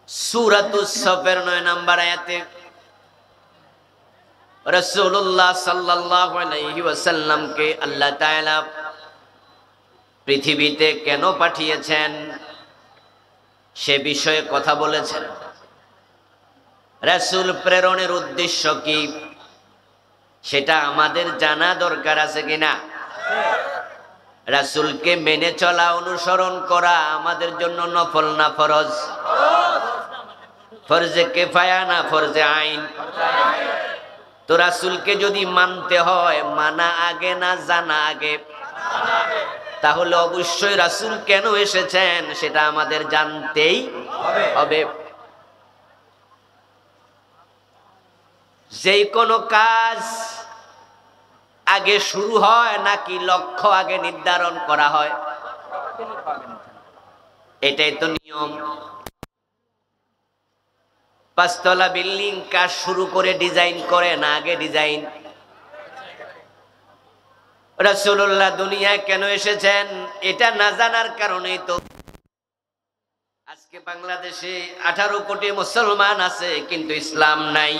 সূরাতুস সফের 9 নম্বর আয়াতে রাসূলুল্লাহ সাল্লাল্লাহু আলাইহি ওয়াসাল্লামকে আল্লাহ তাআলা পৃথিবীতে কেন পাঠিয়েছেন সে বিষয়ে কথা বলেছেন। রাসূল প্রেরণের উদ্দেশ্য কি সেটা আমাদের জানা দরকার আছে কিনা? রাসূলকে মেনে চলা, অনুসরণ করা আমাদের জন্য নফল না ফরজ? ফরজে কিফায়া না ফরজে আইন? তো রাসূলকে যদি মানতে হয়, মানা আগে না জানা আগে? তাহলে অবশ্যই রাসূল কেন এসেছেন সেটা আমাদের জানতেই হবে। যেই কোনো কাজ আগে শুরু হয় নাকি লক্ষ্য আগে নির্ধারণ করা হয়? এটাই তো নিয়ম। পাঁচতলা বিল্ডিং কাজ শুরু করে ডিজাইন করে না আগে ডিজাইন? রাসূলুল্লাহ দুনিয়ায় কেন এসেছেন এটা না জানার কারণেই তো আজকে বাংলাদেশে 18 কোটি মুসলমান আছে কিন্তু ইসলাম নাই।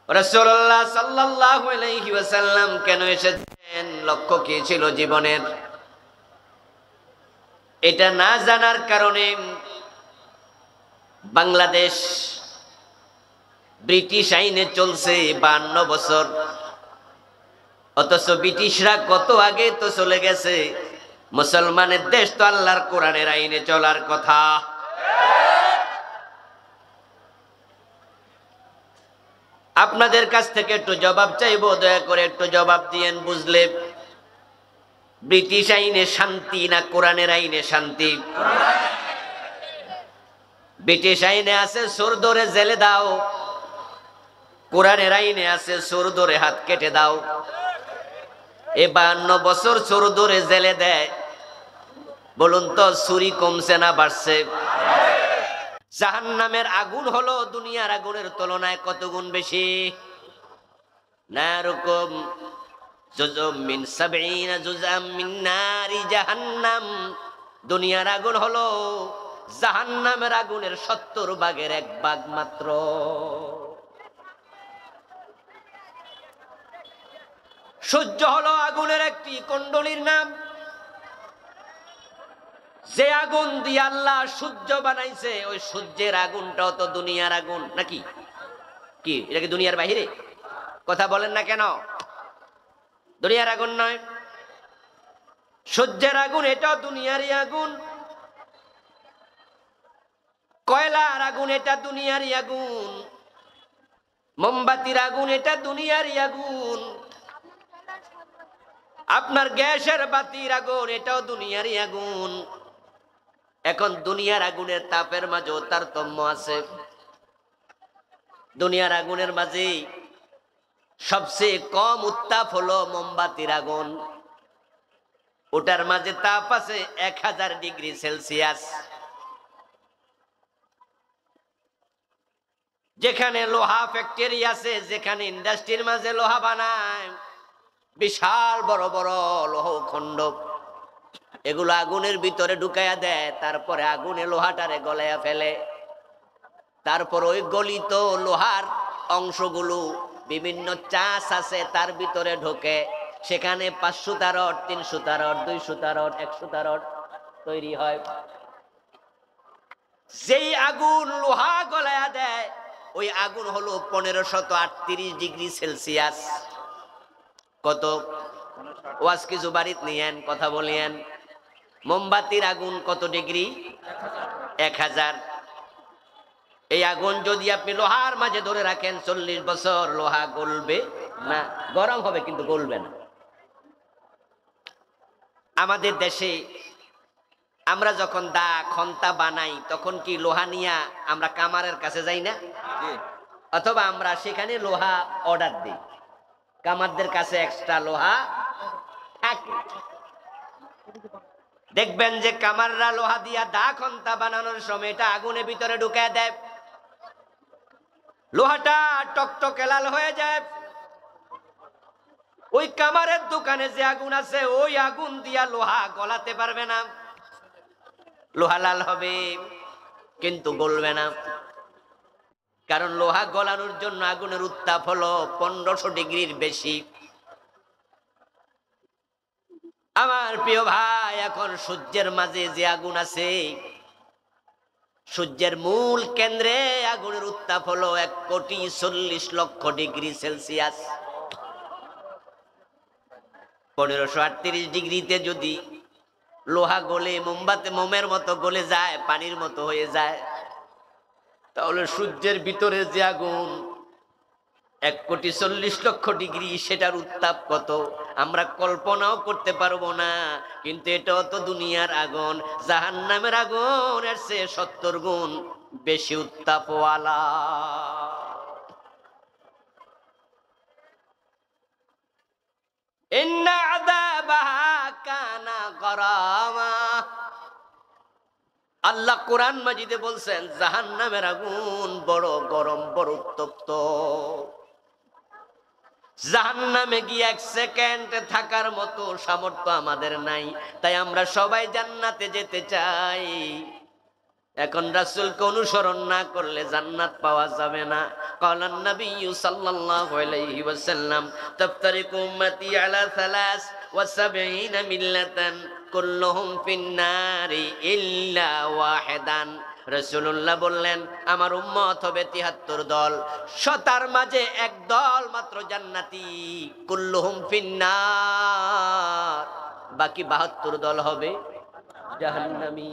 রাসূলুল্লাহ সাল্লাল্লাহু আলাইহি ওয়াসাল্লাম কেন এসেছেন, লক্ষ্য কি ছিল জীবনের, এটা না জানার কারণে বাংলাদেশ ব্রিটিশ আইনে চলছে 52 বছর, অথচ ব্রিটিশরা কত আগে তো চলে গেছে। মুসলমানের দেশ তো আল্লাহর কোরআনের আইনে চলার কথা। আপনাদের কাছ থেকে একটু জবাব চাইবো, দয়া করে একটু জবাব দিয়েন। বুঝলে ব্রিটিশ আইনে শান্তি না কোরআনের আইনে শান্তি? ব্রিটিশ আইনে আছে চোর ধরে জেলে দাও, কোরআনের আইনে আছে চোর ধরে হাত কেটে দাও। 52 বছর চোর ধরে জেলে দেয়, বলুন তো চুরি কমছে না বাড়ছে? জাহান্নামের আগুন হলো দুনিয়ার আগুনের তুলনায় কত গুণ বেশি? নারুকুম জুজুম মিন 70 জুজাম মিন নারি জাহান্নাম। দুনিয়ার আগুন হলো জাহান্নামের আগুনের 70 ভাগের 1 ভাগ মাত্র। সূর্য হলো আগুনের একটি কুণ্ডলীর নাম। যে আগুন দিয়ে আল্লাহ সূর্য বানাইছে ওই সূর্যের আগুনটাও তো দুনিয়ার আগুন নাকি? কি এটা কি দুনিয়ার বাহিরে? কথা বলেন না কেন? দুনিয়ার আগুন নয়, সূর্যের আগুন এটাও দুনিয়ারই আগুন। কয়লার আগুন এটা দুনিয়ারই আগুন। মোমবাতির আগুন এটা দুনিয়ারই আগুন। আপনার গ্যাসের বাতির আগুন এটাও দুনিয়ারই আগুন। এখন দুনিয়ার আগুনের তাপের মাঝে তারতম্য আছে। দুনিয়ার আগুনের মাঝে সবচেয়ে কম উত্তাপ হলো মোমবাতির আগুন। ওটার মাঝে তাপ আছে 1000 ডিগ্রি সেলসিয়াস। যেখানে লোহা ফ্যাক্টরি আছে, যেখানে ইন্ডাস্ট্রির মাঝে লোহা বানায়, বিশাল বড় বড় লৌহখণ্ড, এগুলো আগুনের ভিতরে ঢুকাইয়া দেয়, তারপরে আগুনে লোহাটারে গলাইয়া ফেলে। তারপর ওই গলিত লোহার অংশগুলো বিভিন্ন চাষ আছে তার ভিতরে ঢোকে, সেখানে 5 সুতা রড, 3 সুতা রড, 2 সুতা রড, 1 সুতা রড তৈরি হয়। যেই আগুন লোহা গলাইয়া দেয় ওই আগুন হলো 1538 ডিগ্রি সেলসিয়াস। কত? ওয়াজ কিছু বাড়িতে নিয়েন, কথা বলিয়েন। মোমবাতির আগুন কত ডিগ্রি? 1000। এই আগুন যদি আপনি লোহার মাঝে ধরে রাখেন 40 বছর, লোহা গলবে না, গরম হবে কিন্তু গলবে না। আমাদের দেশে আমরা যখন দা খন্তা বানাই তখন কি লোহা নিয়া আমরা কামারের কাছে যাই না? অথবা আমরা সেখানে লোহা অর্ডার দিই, কামারদের কাছে এক্সট্রা লোহা থাকে। দেখবেন যে কামাররা লোহা দিয়া দা খন্তা বানানোর সময় এটা আগুনের ভিতরে ঢুকায় দেয়, লোহাটা টকটকে লাল হয়ে যায়। ওই কামারের দোকানে যে আগুন আছে ওই আগুন দিয়া লোহা গলাতে পারবে না। লোহা লাল হবে কিন্তু গলবে না, কারণ লোহা গলানোর জন্য আগুনের উত্তাপ হলো 1500 ডিগ্রির বেশি। আমার প্রিয় ভাই, এখন সূর্যের মাঝে যে আগুন আছে, সূর্যের মূল কেন্দ্রে আগুনের উত্তাপ হলো 1,40,00,000 ডিগ্রি সেলসিয়াস। 1538 ডিগ্রিতে যদি লোহা গলে মোমের মতো গলে যায়, পানির মতো হয়ে যায়, তাহলে সূর্যের ভিতরে যে আগুন 1,40,00,000 ডিগ্রি, সেটার উত্তাপ কত আমরা কল্পনাও করতে পারবো না। কিন্তু এটাও তো দুনিয়ার আগুন, জাহান্নামের আগুন এর চেয়ে 70 গুণ বেশি উত্তাপওয়ালা। ইন্না আযাবাহা কানা গরামা। আল্লাহ কোরআন মাজিদে বলছেন জাহান্নামের আগুন বড় গরম, বড় উত্তপ্ত। জাহান্নামে গিয়ে 1 সেকেন্ড থাকার মতো সামর্থ্য আমাদের নাই, তাই আমরা সবাই জান্নাতে যেতে চাই। এখন রাসূলকে অনুসরণ না করলে জান্নাত পাওয়া যাবে না। ক্বালান নবী সাল্লাল্লাহু আলাইহি ওয়াসাল্লাম তাফতারিকু উম্মতি আলা 73 মিল্লাতান কুল্লুহুম ফিন-নারি ইল্লা ওয়াহিদান। রাসূলুল্লাহ বললেন আমার উম্মত হবে 73 দল, তার মাঝে এক দল মাত্র জান্নাতি, কুল্লুহুম ফিন-নার, বাকি 72 দল হবে জাহান্নামী।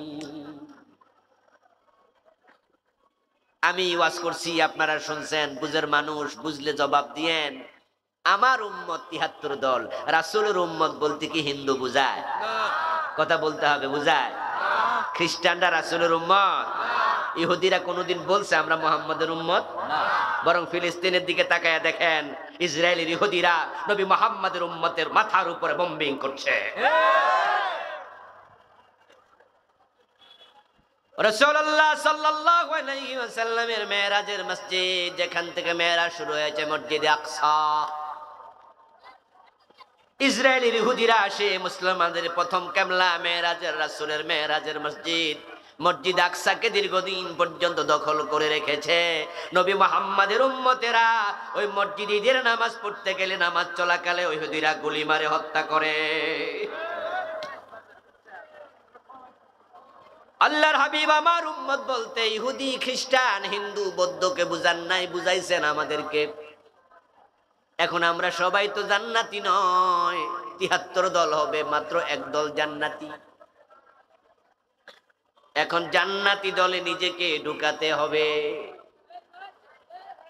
আমি ওয়াজ করছি, আপনারা শুনছেন, বুঝের মানুষ বুঝলে জবাব দিয়েন। আমার উম্মত 73 দল, রাসূলের উম্মত বলতে কি হিন্দু বুঝায়? কথা বলতে হবে, বুঝায়? খ্রিস্টানরা রাসূলের উম্মত? ইহুদিরা কোনোদিন বলছে আমরা মুহাম্মদের উম্মত? বরং ফিলিস্তিনের দিকে তাকায়া দেখেন, ইসরায়েলের ইহুদিরা নবী মুহাম্মদের উম্মতের মাথার উপরে বম্বিং করছে। রাসূলুল্লাহ সাল্লাল্লাহু আলাইহি ওয়াসাল্লামের মেরাজের মসজিদ, যেখান থেকে মেরাজ শুরু হয়েছে, মসজিদে আকসা, ইসরায়েলের ইহুদিরা আসে মুসলমানদের প্রথম কিবলা মেরাজের, রাসূলের মেরাজের মসজিদ, মসজিদ আকসাকে দীর্ঘদিন পর্যন্ত দখল করে রেখেছে। নবী মুহাম্মাদের উম্মতেরা ওই মসজিদে ঈদের নামাজ পড়তে গেলে নামাজ চলাকালে ওই ইহুদিরা গুলি মারে হত্যা করে। আল্লাহর হাবিব আমার উম্মত বলতে ইহুদি, খ্রিস্টান, হিন্দু, বৌদ্ধকে বুঝান নাই, বুঝাইছেন আমাদেরকে। এখন আমরা সবাই তো জান্নাতি নয়, 73 দল হবে, মাত্র এক দল জান্নাতি। এখন জান্নাতি দলে নিজেকে ঢুকাতে হবে,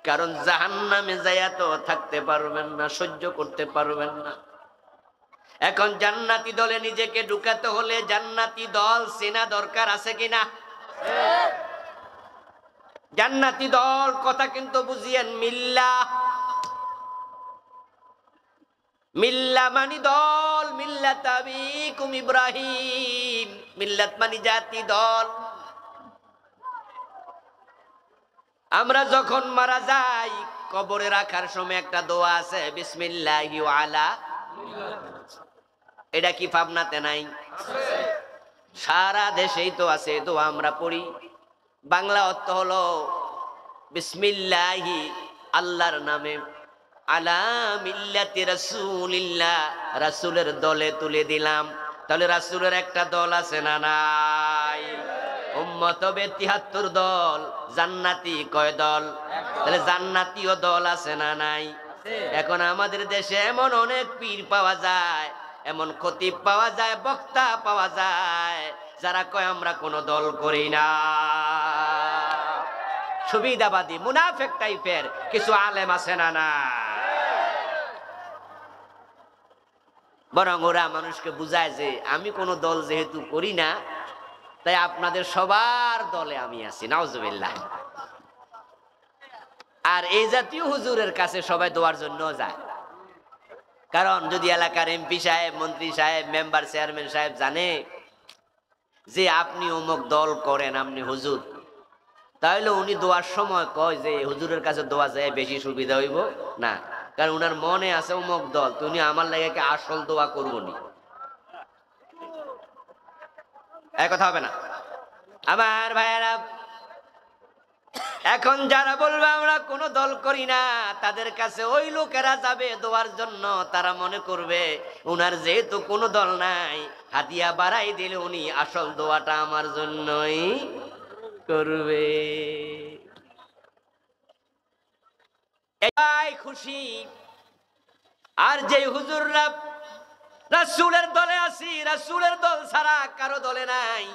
কারণ জাহান্নামে যায়া তো থাকতে পারবেন না, সহ্য করতে পারবেন না। এখন জান্নাতি দলে নিজেকে ঢুকাতে হলে জান্নাতি দল চেনা দরকার আছে কিনা? জান্নাতি দল কথা কিন্তু বুঝিয়েন, মিল্লা, মিল্লা মানি দল, মিল্লাত আবিকুম ইব্রাহিম, মিল্লাত মানি জাতি দল। আমরা যখন মারা যাই, কবরে রাখার সময় একটা দোয়া আছে, বিসমিল্লাহি ওয়া আলা, এটা কি ভাবনাতে নাই? সারা দেশেই তো আছে, দোয়া আমরা পড়ি। বাংলা অর্থ হলো বিসমিল্লাহি, আল্লাহর নামে, আলা মিল্লাতি রাসূলিল্লাহ, রাসূলের দলে তুলে দিলাম। তাহলে রাসূলের একটা দল আছে না নাই? উম্মত হবে 73 দল, জান্নাতি কয় দল? তাহলে জান্নাতীয় দল আছে না নাই? এখন আমাদের দেশে এমন অনেক পীর পাওয়া যায়, এমন খতিব পাওয়া যায়, বক্তা পাওয়া যায়, যারা কয় আমরা কোনো দল করি না। সুবিধাবাদী মুনাফিক টাইপের কিছু আলেম আছে না না? বরং ওরা মানুষকে বুঝায় যে আমি কোনো দল যেহেতু করি না, তাই আপনাদের সবার দলে আমি আছি, নাউজুবিল্লাহ। আর এই জাতীয় হুজুরের কাছে সবাই দোয়ার জন্য যায়, কারণ যদি এলাকার এমপি সাহেব, মন্ত্রী সাহেব, মেম্বার, চেয়ারম্যান সাহেব জানে যে আপনি অমুক দল করেন, আপনি হুজুর, তাহলে উনি দোয়ার সময় কয় যে হুজুরের কাছে দোয়া যায় বেশি সুবিধা হইব না, কারণ উনার মনে আছে অমুক দল, তুমি আমার লাগে আসল দোয়া করবো নি। এক কথা হবে না? আমার ভাইয়েরা, এখন যারা বলবে আমরা কোনো দল করি না, তাদের কাছে ওই লোকেরা যাবে দোয়ার জন্য। তারা মনে করবে উনার যেহেতু কোনো দল নাই, হাতিয়া বাড়াই দিলে উনি আসল দোয়াটা আমার জন্যই করবে। এটাই খুশি। আর যে হুজুররা রাসূলের দলে আছি, রাসূলের দল ছাড়া কারো দলে নাই।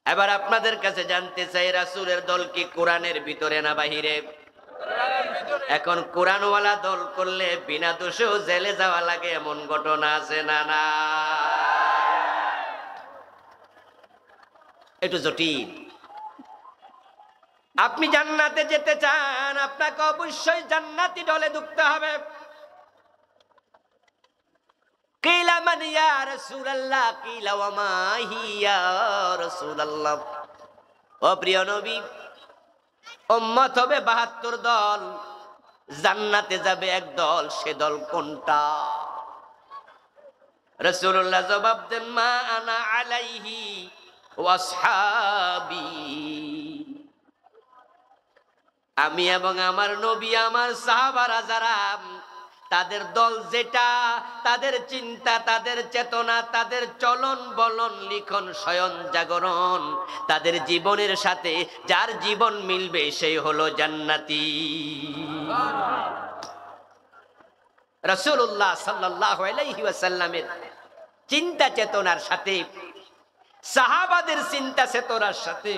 এবার আপনাদের কাছে জানতে চাই, রাসূলের দল কি কোরআনের ভিতরে না বাহিরে? এখন কোরআনওয়ালা দল করলে বিনা দোষেও জেলে যাওয়া লাগে, এমন ঘটনা আছে না? না, একটু জটিল। আপনি জান্নাতে যেতে চান, আপনাকে অবশ্যই জান্নাতি দলে ঢুকতে হবে। কিলা মান ইয়া রাসূলুল্লাহ, কিলা ওয়া মা হিয়া রাসূলুল্লাহ। ও প্রিয় নবী, উম্মত হবে ৭২ দল, জান্নাতে যাবে এক দল, সে দল কোনটা? রাসূলুল্লাহ জবাব দেন, মা আনা আলাইহি ওয়া আসহাবি। আমি এবং আমার নবী, আমার সাহাবারা যারা, তাদের দল যেটা, তাদের চিন্তা, তাদের চেতনা, তাদের চলন বলন, লিখন, শয়ন, জাগরণ, তাদের জীবনের সাথে যার জীবন মিলবে সেই হলো জান্নাতি। রাসূলুল্লাহ সাল্লাল্লাহু আলাইহি ওয়াসাল্লামের চিন্তা চেতনার সাথে, সাহাবাদের চিন্তা চেতনার সাথে,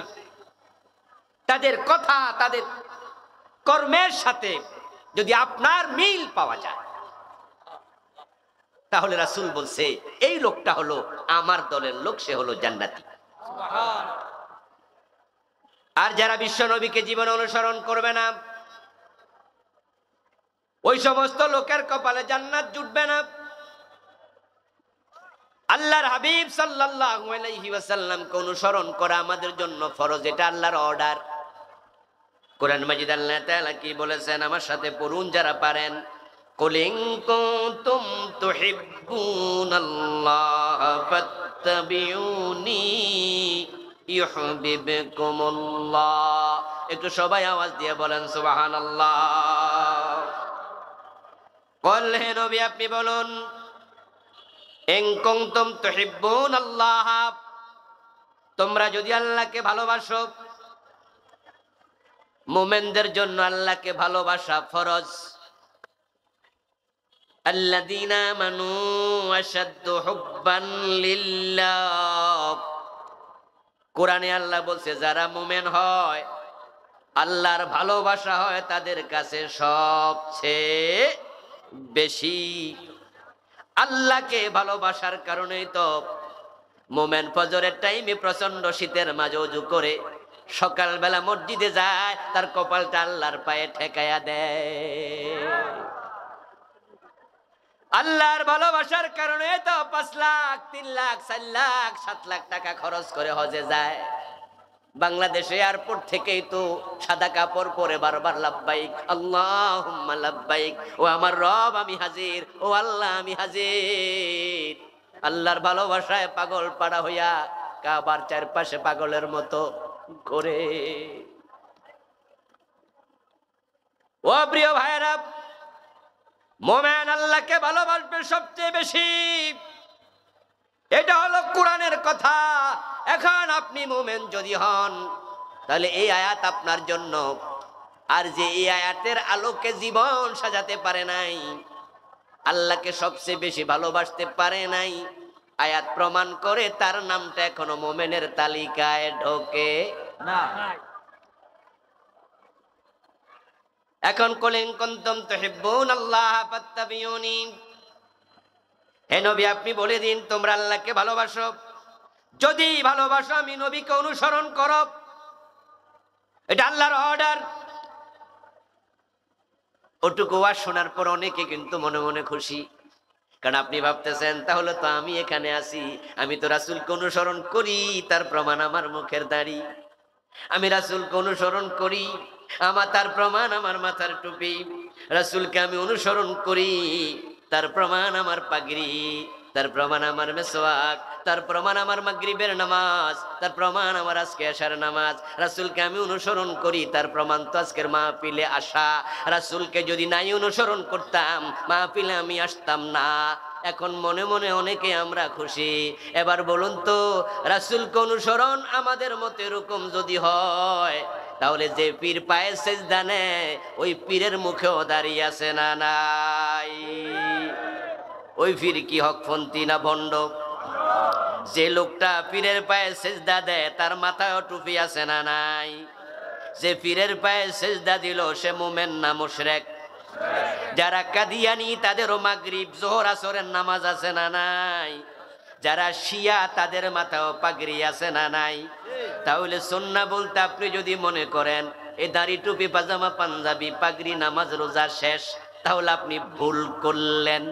তাদের কথা, তাদের কর্মের সাথে যদি আপনার মিল পাওয়া যায়, তাহলে রাসূল বলছে এই লোকটা হলো আমার দলের লোক, সে হলো জান্নাতি। আর যারা বিশ্ব নবীকে জীবন অনুসরণ করবে না, ওই সমস্ত লোকের কপালে জান্নাত জুটবে না। আল্লাহর হাবিব সাল্লাল্লাহু আলাইহি ওয়াসাল্লামকে অনুসরণ করা আমাদের জন্য ফরজ, এটা আল্লাহর অর্ডার। কোরআন মাজিদ আল্লাহ তাআলা কি বলেছেন, আমার সাথে পড়ুন যারা পারেন। কুল ইন কুনতুম তুহিব্বুনাল্লাহ ফাত্তাবিউনি ইউহিব্বুকুমুল্লাহ। একটু সবাই আওয়াজ দিয়ে বলেন সুবহানাল্লাহ। কুল, হে নবী আপনি বলুন, ইন কুনতুম তুহিব্বুনাল্লাহ, তোমরা যদি আল্লাহকে ভালোবাসো। মুমিনদের জন্য আল্লাহকে ভালোবাসা ফরজ। আল্লাযীনা আমানু আশাদ্দু হুব্বান লিল্লাহ। কোরআনে আল্লাহ বলছে যারা মুমিন হয়, আল্লাহর ভালোবাসা হয় তাদের কাছে সবচেয়ে বেশি। আল্লাহকে ভালোবাসার কারণেই তো মুমিন ফজরের টাইমে প্রচন্ড শীতের মাঝে ওযু করে সকালবেলা মসজিদে যায়, তার কপালটা আল্লাহর পায়ে ঠেকায়া দেয়। আল্লাহর ভালোবাসার কারণে তো ৫ লাখ, ৩ লাখ, ৪ লাখ, ৭ লাখ টাকা খরচ করে হজে যায়। বাংলাদেশে এয়ারপোর্ট থেকেই তো সাদা কাপড় পরে বারবার লাব্বাইক আল্লাহুম্মা লাব্বাইক, ও আমার রব আমি হাজির, ও আল্লাহ আমি হাজির। আল্লাহর ভালোবাসায় পাগল পাড়া হইয়া কাবার চারপাশে পাগলের মতো ঘুরে। ও প্রিয় ভাইরা, মুমিন আল্লাহকে ভালোবাসবে সবচেয়ে বেশি, এটা হলো কোরআনের কথা। এখন আপনি মুমিন যদি হন, তাহলে এই আয়াত আপনার জন্য। আর যে এই আয়াতের আলোকে জীবন সাজাতে পারে নাই, আল্লাহকে সবচেয়ে বেশি ভালোবাসতে পারে নাই, আয়াত প্রমাণ করে তার নামটা এখনো মুমিনের তালিকায় ঢোকে না। এখন কুল ইন কুনতুম তুহিব্বুনাল্লাহ ফাত্তাবিউনি, হে নবী আপনি বলে দিন তোমরা আল্লাহকে ভালোবাসো। যদি ভালোবাসো আমি নবীকে অনুসরণ করো, এটা আল্লাহর অর্ডার। ওটুকু ওয়াজ শোনার পর অনেকে কিন্তু মনে মনে খুশি, কারণ আপনি ভাবতেছেন তাহলে তো আমি এখানে আছি, আমি তো রাসূলকে অনুসরণ করি, তার প্রমাণ আমার মুখের দাড়ি। আমি রাসূলকে অনুসরণ করি, তার প্রমাণ আমার মাথার টুপি। রাসূলকে আমি অনুসরণ করি, তার প্রমাণ আমার পাগড়ি, তার প্রমাণ আমার মেসওয়াক, তার প্রমাণ আমার মাগরিবের নামাজ, তার প্রমাণ আমার আজকে আসার নামাজ। রাসূলকে আমি অনুসরণ করি, তার প্রমাণ তো আজকের মাহফিলে আসা। রাসূলকে যদি নাই অনুসরণ করতাম মাহফিলে আমি আসতাম না। এখন মনে মনে অনেকে আমরা খুশি। এবার বলুন তো, রাসূলকে অনুসরণ আমাদের মতো এরকম যদি হয়, তাহলে যে পীর পায়ে সেজদা নেয় ওই পীরের মুখেও দাঁড়িয়ে আছে না নাই? ওই পীর কি হকপন্থী না ভণ্ড? যে লোকটা পীরের পায়ে সেজদা দেয় তার মাথায় টুপি আছে না নাই? যে পীরের পায়ে সেজদা দিল সে মুমিন না মুশরিক? যারা কাদিয়ানি তাদেরও মাগরিব যোহর আসরের নামাজ আছে না নাই? যারা শিয়া তাদের মাথাও পাগড়ি আছে না নাই? তাহলে সুন্নাহ বলতে আপনি যদি মনে করেন এই দাড়ি টুপি পাজামা পাঞ্জাবি পাগড়ি নামাজ রোজা শেষ, তাহলে আপনি ভুল করলেন।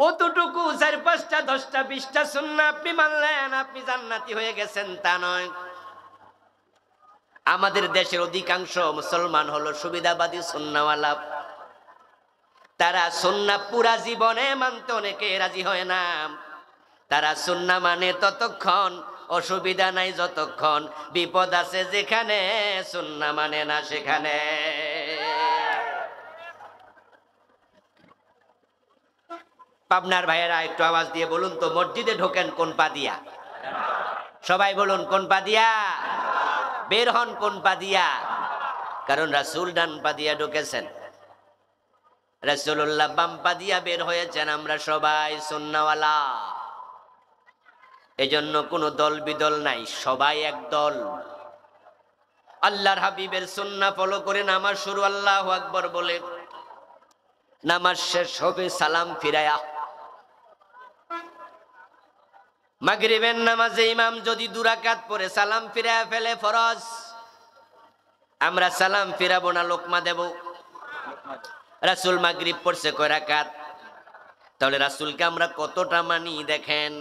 অতটুকু ৪, ৫টা ১০টা ২০টা সুন্নাহ আপনি মানলেন, আপনি জান্নাতি হয়ে গেছেন তা নয়। আমাদের দেশের অধিকাংশ মুসলমান হলো সুবিধাবাদী সুন্নাহওয়ালা। তারা সুন্নাহ পুরা জীবনে মানতে অনেকে রাজি হয় না। তারা সুন্নাহ মানে ততক্ষণ, অসুবিধা নাই যতক্ষণ, বিপদ আছে যেখানে সুন্নাহ মানে না সেখানে। পাবনার ভাইয়েরা একটু আওয়াজ দিয়ে বলুন তো, মসজিদে ঢোকেন কোন পা দিয়া? সবাই বলুন কোন পা দিয়া? বের হন কোন পা দিয়া? কারণ রাসূল ডান পা দিয়া ঢুকেছেন, রাসূলুল্লাহ বাম পা দিয়া বের হয়েছেন। আমরা সবাই সুন্নাহওয়ালা, এজন্য কোনো দল বিদল নাই, সবাই এক দল। আল্লাহর হাবিবের সুন্নাহ ফলো করে নামাজ শুরু আল্লাহু আকবার বলে, নামাজ শেষ হবে সালাম ফিরায়া। মাগরিবের নামাজে ইমাম যদি ২ রাকাত পড়ে সালাম ফিরায়া ফেলে ফরজ, আমরা সালাম ফিরাবো না, লোকমা দেব। রাসূল মাগরিব পড়ছে কয় রাকাত? তাহলে রাসূলকে আমরা কতটা মানি দেখেন।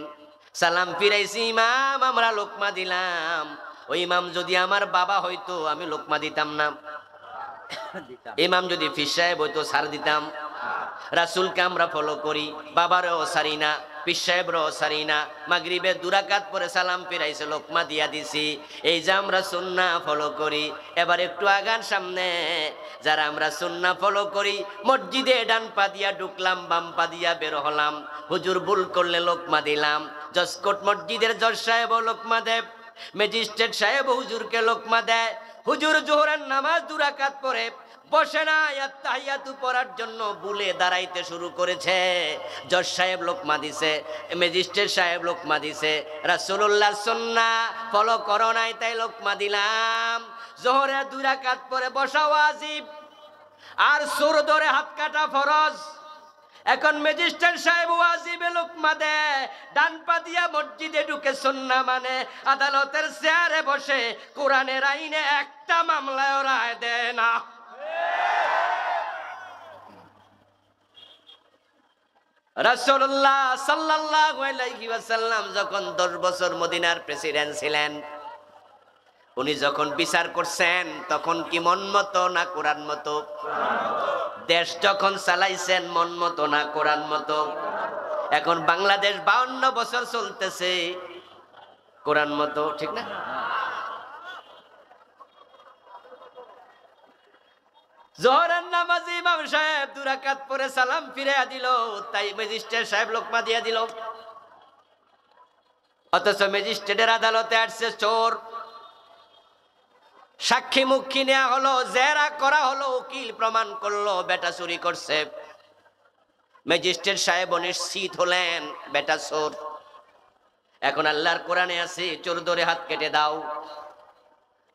সালাম ফিরাইছি ইমাম, আমরা লোকমা দিলাম। ওই ইমাম যদি আমার বাবা হইতো আমি লোকমা দিতাম না। ইমাম যদি পীর সাহেব হইতো ছাড় দিতাম। রাসূলকে আমরা ফলো করি, বাবারও সারি না, পীর সাহেবরও সারি না। মাগরিবে ২ রাকাত পরে সালাম ফিরাইছে, লোকমা দিয়া দিছি। এই যে আমরা সুন্নাহ ফলো করি। এবার একটু আগান সামনে, যারা আমরা সুন্নাহ ফলো করি, মসজিদে ডান পা দিয়া ঢুকলাম, বাম পা দিয়া বের হলাম। হুজুর ভুল করলে লোকমা দিলাম। জসকোট মসজিদের জজ সাহেব লোকমা দেব, ম্যাজিস্ট্রেট সাহেব হুজুরকে লোকমা দেয়। হুজুর জোহরের নামাজ ২ রাকাত পরে বসে না, তাহিয়াতু পড়ার জন্য বুলে দাঁড়াইতে শুরু করেছে। জজ সাহেব লোকমা দিছে, ম্যাজিস্ট্রেট সাহেব লোকমা দিছে। রাসূলুল্লাহ সুন্নাহ ফলো করো নাই তাই লোকমা দিলাম। জোহরে ২ রাকাত পরে বসা ওয়াজিব, আর সুর ধরে হাত কাটা ফরজ। এখন ম্যাজিস্ট্রেট সাহেব ওয়াজিবে লোকমা দেয়, ডান পা দিয়া মসজিদে ঢুকে সুন্নাহ মানে, আদালতের চেয়ারে বসে কোরআনের আইনে একটা মামলায় রায় দেয় না। রাসূলুল্লাহ সাল্লাল্লাহু আলাইহি ওয়াসাল্লাম যখন 10 বছর মদিনার প্রেসিডেন্ট ছিলেন, উনি যখন বিচার করছেন তখন কি মন মতো না কোরআন মতো? দেশ যখন চালাইছেন মন মতো না কোরআন মতো? এখন বাংলাদেশ 52 বছর চলতেছে কোরআন মতো, ঠিক না? জোহরের নামাজে ইমাম সাহেব 2 রাকাত পরে সালাম ফিরাইয়া দিল, তাই ম্যাজিস্ট্রেট সাহেব লোকমা দিয়া দিল। অথচ ম্যাজিস্ট্রেটের আদালতে আসছে চোর, সাক্ষী মুখী নেওয়া হলো, জেরা করা হলো, উকিল প্রমাণ করলো বেটা চুরি করছে। ম্যাজিস্ট্রেট সাহেব নিশ্চিত হলেন বেটা চোর। এখন আল্লাহর কোরআনে আছে চোর ধরে হাত কেটে দাও।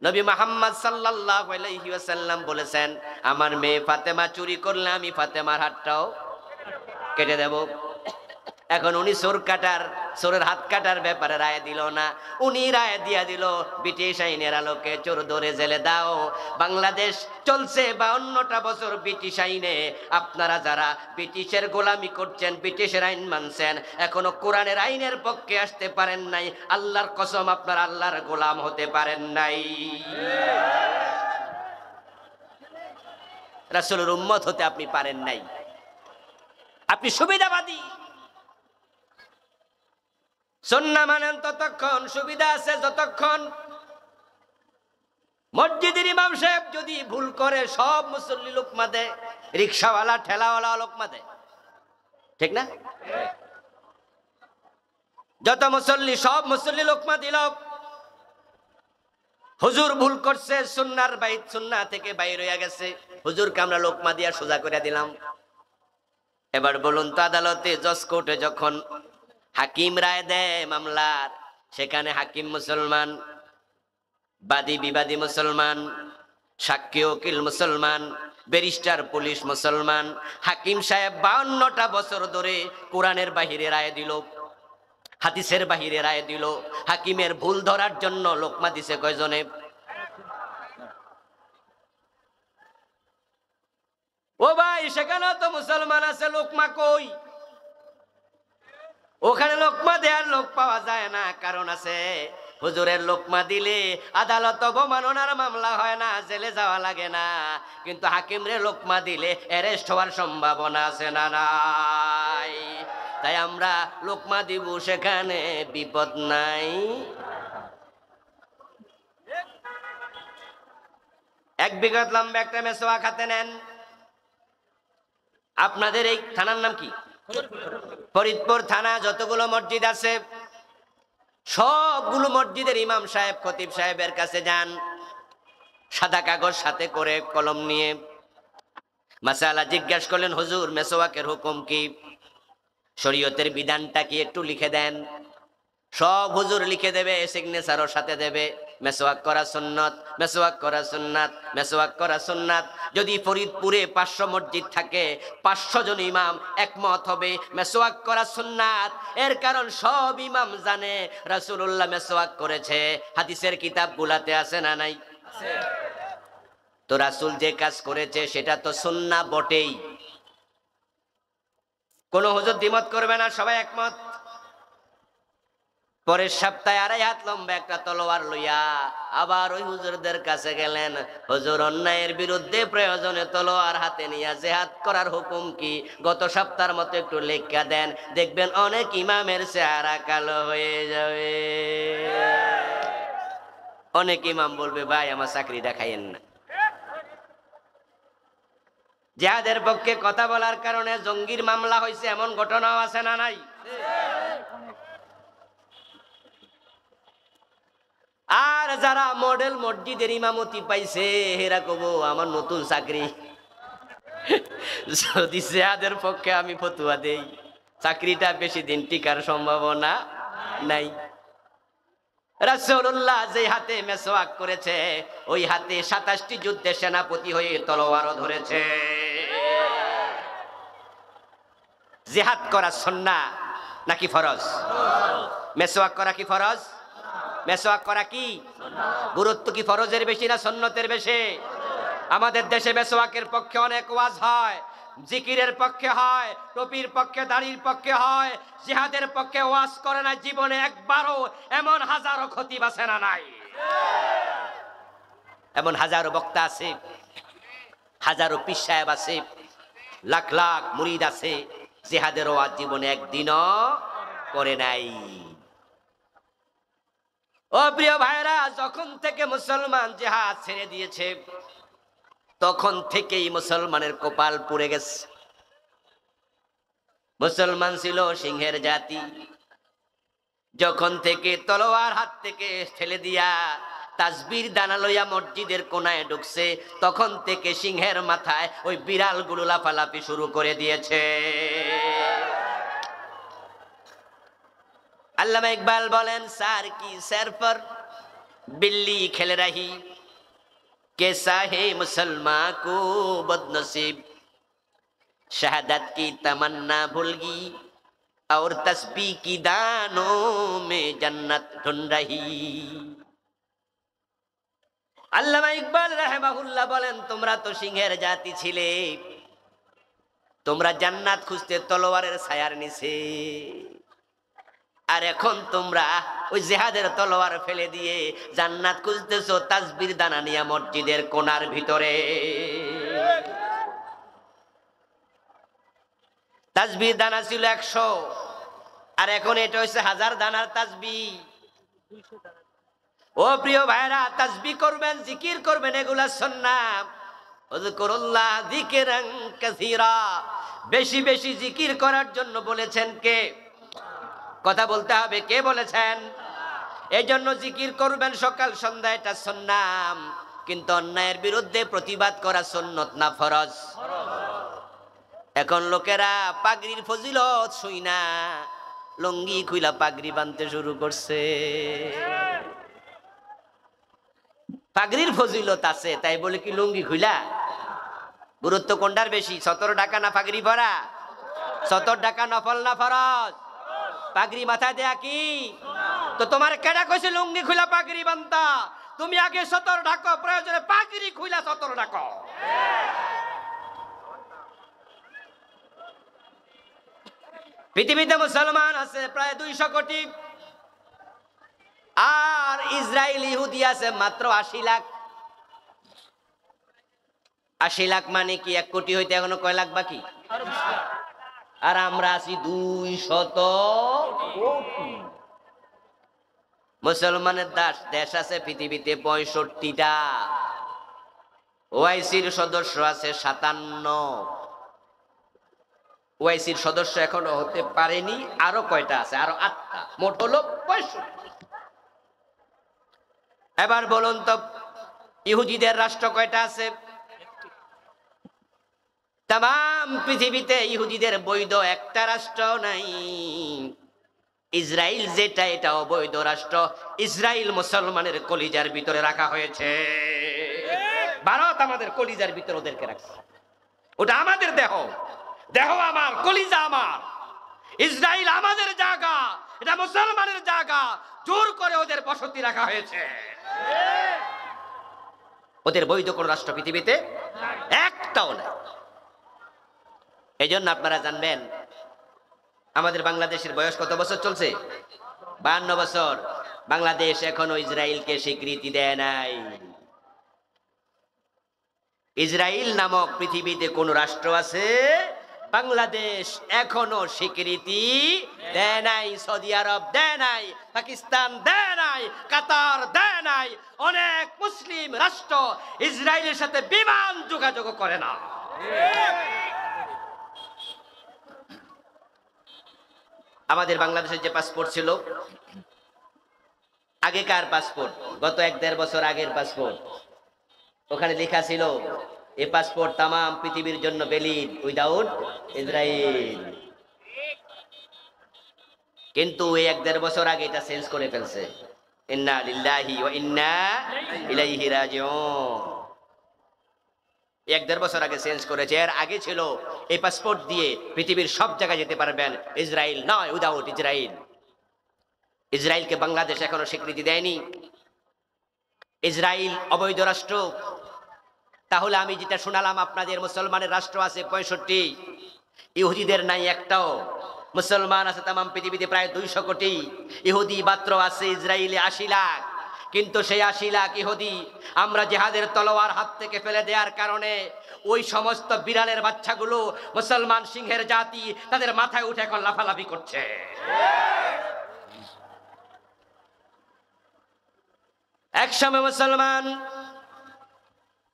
নবী মুহাম্মদ সাল্লাল্লাহু আলাইহি ওয়াসাল্লাম বলেছেন, আমার মেয়ে ফাতেমা চুরি করলে আমি ফাতেমার হাতটাও কেটে দেব। এখন উনি চোরের হাত কাটার ব্যাপারে রায় দিল না, উনি রায় দিয়া দিল ব্রিটিশ আইনের আলোকে চোর ধরে জেলে দাও। বাংলাদেশ চলছে 52টা বছর ব্রিটিশ আইনে। আপনারা যারা ব্রিটিশের গোলামি করছেন, ব্রিটিশের আইন মানছেন, এখনো কোরআনের আইনের পক্ষে আসতে পারেন নাই। আল্লাহর কসম আপনারা আল্লাহর গোলাম হতে পারেন নাই, রাসূলের উম্মত হতে আপনি পারেন নাই। আপনি সুবিধাবাদী। সুন্নাহ মানেন ততক্ষণ, সুবিধা আছে যতক্ষণ। মসজিদের ইমাম সাহেব যদি ভুল করে সব মুসল্লি লোকমা দেয়, রিক্সাওয়ালা ঠেলাওয়ালা লোকমা দেয়, ঠিক না? যত মুসল্লি সব মুসল্লি লোকমা দিল। হুজুর ভুল করছে, সুন্নাহর বাইত সুন্নাহ থেকে বাইর হয়ে গেছে, হুজুরকে আমরা লোকমা দিয়া সোজা করে দিলাম। এবার বলুন তো, আদালতে জজ কোর্টে যখন হাকিম রায় দেয় মামলার, সেখানে হাকিম মুসলমান, বাদী বিবাদী মুসলমান, সাক্ষী উকিল মুসলমান, ব্যারিস্টার পুলিশ মুসলমান। হাকিম সাহেব 52টা বছর ধরে কোরআনের বাহিরে রায় দিল, হাদিসের বাহিরে রায় দিল। হাকিমের ভুল ধরার জন্য লোকমা দিছে কয়জনে? ও ভাই, সেখানে তো মুসলমান আছে, লোকমা কই? ওখানে লোকমা দেওয়ার লোক পাওয়া যায় না, কারণ আছে হুজুরের লোকমা দিলে আদালত অবমাননার মামলা হয় না, জেলে যাওয়া লাগে না। কিন্তু হাকিমরে লোকমা দিলে অ্যারেস্ট হওয়ার সম্ভাবনা আছে না নাই? তাই আমরা লোকমা দিব, সেখানে বিপদ নাই। এক বিঘত লম্বা একটা মেসোয়াক হাতে নেন। আপনাদের এই থানার নাম কি? ফরিদপুর থানা। যতগুলো মসজিদ আছে সবগুলো মসজিদের ইমাম সাহেব, খতিব সাহেবের কাছে যান, সাদা কাগজ সাথে করে কলম নিয়ে মাসালা জিজ্ঞাসা করলেন, হুজুর মেসোয়াকের হুকুম কি, শরীয়তের বিধানটা কি একটু লিখে দেন। সব হুজুর লিখে দেবে, সিগনেচারও সাথে দেবে, মেসওয়াক করা সুন্নাত, মেসওয়াক করা সুন্নাত, মেসওয়াক করা সুন্নাত। যদি ফরিদপুরে 500 মসজিদ থাকে, 500 জন ইমাম একমত হবে মেসওয়াক করা সুন্নাত। এর কারণ সব ইমাম জানে রাসূলুল্লাহ মেসওয়াক করেছে, হাদিসের কিতাবগুলাতে আছে না নাই? তো রাসূল যে কাজ করেছে সেটা তো সুন্নাহ বটেই। কোন হুজুর দ্বিমত করবে না, সবাই একমত। পরের সপ্তাহে 2.5 হাত লম্বা একটা তলোয়ার লইয়া আবার ওই হুজুরদের কাছে গেলেন। হুজুর, অন্যায়ের বিরুদ্ধে প্রয়োজনে তলোয়ার হাতে নিয়ে জিহাদ করার হুকুম কি? গত সপ্তাহের মতো একটু লেখা দেন, দেখবেন অনেক ইমামের চেহারা কালো হয়ে যাবে। অনেক ইমাম বলবে, ভাই আমার চাকরি দেখাইয়েন না। জিহাদের পক্ষে কথা বলার কারণে জঙ্গির মামলা হয়েছে, এমন ঘটনাও আছে না নাই? আর যারা মডেল মসজিদের ইমামতি পাইছে, হেরা কব আমার নতুন চাকরি। যদি জিহাদের পক্ষে আমি ফতুয়া দেই, চাকরিটা বেশি দিন টিকার সম্ভাবনা নাই। রাসূলুল্লাহ যে হাতে মেসওয়াক করেছে, ওই হাতে 27টি যুদ্ধে সেনাপতি হয়ে তলোয়ারও ধরেছে। জিহাদ করা সুন্নাহ নাকি ফরজ? মেসওয়াক করা কি ফরজ? মেসওয়াক করা কি গুরুত্ব কি ফরজের বেশি না সুন্নতের বেশি? আমাদের দেশে মেসওয়াকের পক্ষে অনেক ওয়াজ হয়, জিকিরের পক্ষে হয়, টুপির পক্ষে, দাড়ির পক্ষে হয়, জিহাদের পক্ষে ওয়াজ করে না জীবনে একবারও। এমন হাজারো খতিব আছে না নাই? এমন হাজারো বক্তা আছে, হাজারো পীর সাহেব আছে, লাখ লাখ মুরিদ আছে, জিহাদের ওয়াজ জীবনে একদিনও করে নাই। ও প্রিয় ভাইরা, যখন থেকে মুসলমান জিহাদ ছেড়ে দিয়েছে, তখন থেকেই মুসলমানের কপাল পুড়ে গেছে। মুসলমান ছিল সিংহের জাতি, যখন থেকে তলোয়ার হাত থেকে ঠেলে দিয়া তাসবির দানা লইয়া মসজিদের কোনায় ঢুকছে, তখন থেকে সিংহের মাথায় ওই বিড়ালগুলো লাফালাফি শুরু করে দিয়েছে। আল্লামা ইকবাল বলেন, সার কি সর পর बिल्ली खेल रही, कैसा है मुसलमान को बदनसीब, शहादत की तमन्ना भूल गई और तस्बीह की दानों में जन्नत ढूंढ रही। আল্লামা ইকবাল রাহিমাহুল্লাহ বলেন, তোমরা তো সিংহের জাতি ছিলে, তোমরা জান্নাত খুঁজতে তলোয়ারের ছায়ার নিচে, আর এখন তোমরা ওই জিহাদের তলোয়ার ফেলে দিয়ে জান্নাত খুঁজতেছো তাসবির দানা নিয়ে মসজিদের কোণার ভিতরে। তাসবিহ দানা ছিল 100, আর এখন এটা হচ্ছে 1000 দানার তাসবিহ। ও প্রিয় ভাইরা, তাসবিহ করবেন, জিকির করবেন, এগুলা সুন্নাহ। উযকুরুল্লাহ যিকরান কাসীরা, বেশি বেশি জিকির করার জন্য বলেছেন কে? কথা বলতে হবে, কে বলেছেন? এই জন্য জিকির করবেন সকাল সন্ধ্যা, এটা সুন্নাহ। কিন্তু অন্যায়ের বিরুদ্ধে প্রতিবাদ করা সুন্নত না ফরজ? এখন লোকেরা পাগড়ির ফজিলত শুই না, লুঙ্গি খুইলা পাগড়ি বাঁধতে শুরু করছে। পাগড়ির ফজিলত আছে তাই বলে কি লুঙ্গি খুইলা? গুরুত্ব কোনটার বেশি, 17 টাকা না পাগড়ি পরা? 17 টাকা নফল না ফরজ? পাগড়ি মাথায় দেয়া কি? তো তোমার কেডা কইছে লুঙ্গি খুইলা পাগড়ি বাঁধতা? তুমি আগে 17 ঢাকো, প্রয়োজনে পাগড়ি খুইলা 17 ঢাকো। পৃথিবীতে মুসলমান আছে প্রায় 200 কোটি, আর ইসরায়েল ইহুদি আছে মাত্র 80 লাখ। 80 লাখ মানে কি 1 কোটি হইতে এখনো কয় লাখ বাকি? আর আমরা আছি 200 কোটি। মুসলমানের দেশ আছে পৃথিবীতে 65টা। ওআইসির সদস্য আছে 57। ওআইসির সদস্য এখনো হতে পারেনি, আরো কয়টা আছে? আরো 8টা, মোট হলো 65। এবার বলুন তো ইহুদিদের রাষ্ট্র কয়টা আছে? তাম পৃথিবীতে ইহুদিদের বৈধ একটা রাষ্ট্র নাই। ইসরায়েল যেটা, এটা অবৈধ রাষ্ট্র। ইসরায়েল মুসলমানের কলিজার ভিতরে রাখা হয়েছে। ভারত আমাদের কলিজার ভিতরে ওদেরকে রাখছে। ওটা আমাদের দেহ, দেহ আমার, কলিজা আমার। ইসরায়েল আমাদের জায়গা, এটা মুসলমানের জায়গা। জোর করে ওদের বসতি রাখা হয়েছে। ওদের বৈধ কোন রাষ্ট্র পৃথিবীতে একটাও নাই। এই জন্য আপনারা জানবেন আমাদের বাংলাদেশের বয়স কত বছর চলছে? 52 বছর। বাংলাদেশ এখনো ইসরায়েলকে স্বীকৃতি দেয় নাই। ইসরায়েল নামক পৃথিবীতে কোন রাষ্ট্র আছে? বাংলাদেশ এখনো স্বীকৃতি দেয় নাই। সৌদি আরব দেয় নাই, পাকিস্তান দেয় নাই, কাতার দেয় নাই। অনেক মুসলিম রাষ্ট্র ইসরায়েলের সাথে বিমান যোগাযোগ করে না। আমাদের বাংলাদেশের যে পাসপোর্ট ছিল, আগেকার পাসপোর্ট, গত 1-1.5 বছর আগের পাসপোর্ট, ওখানে লেখা ছিল এই পাসপোর্ট তাম পৃথিবীর জন্য ভ্যালিড উইদাউট ইসরায়েল। কিন্তু এই 1-1.5 বছর আগে এটা চেঞ্জ করে ফেলছে। ইন্না লিল্লাহি ওয়া ইন্না ইলাইহি রাজিউন। 1-1.5 বছর আগে চেঞ্জ করেছে। এর আগে ছিল এই পাসপোর্ট দিয়ে পৃথিবীর সব জায়গায় যেতে পারবেন, ইসরায়েল নয়, উইদাউট ইসরায়েল। ইসরায়েলকে বাংলাদেশ এখনো স্বীকৃতি দেয়নি। ইসরায়েল অবৈধ রাষ্ট্র। তাহলে আমি যেটা শোনালাম আপনাদের, মুসলমানের রাষ্ট্র আছে 65, ইহুদিদের নাই একটাও। মুসলমান আছে তাম পৃথিবীতে প্রায় 200 কোটি, ইহুদি মাত্র আছে ইসরায়েলে 80 লাখ। কিন্তু সেই 80 লাখ ইহুদি আমরা জিহাদের তলোয়ার হাত থেকে ফেলে দেওয়ার কারণে ওই সমস্ত বিড়ালের বাচ্চাগুলো মুসলমান সিংহের জাতি তাদের মাথায় উঠে এখন লাফালাফি করছে। একসময় মুসলমান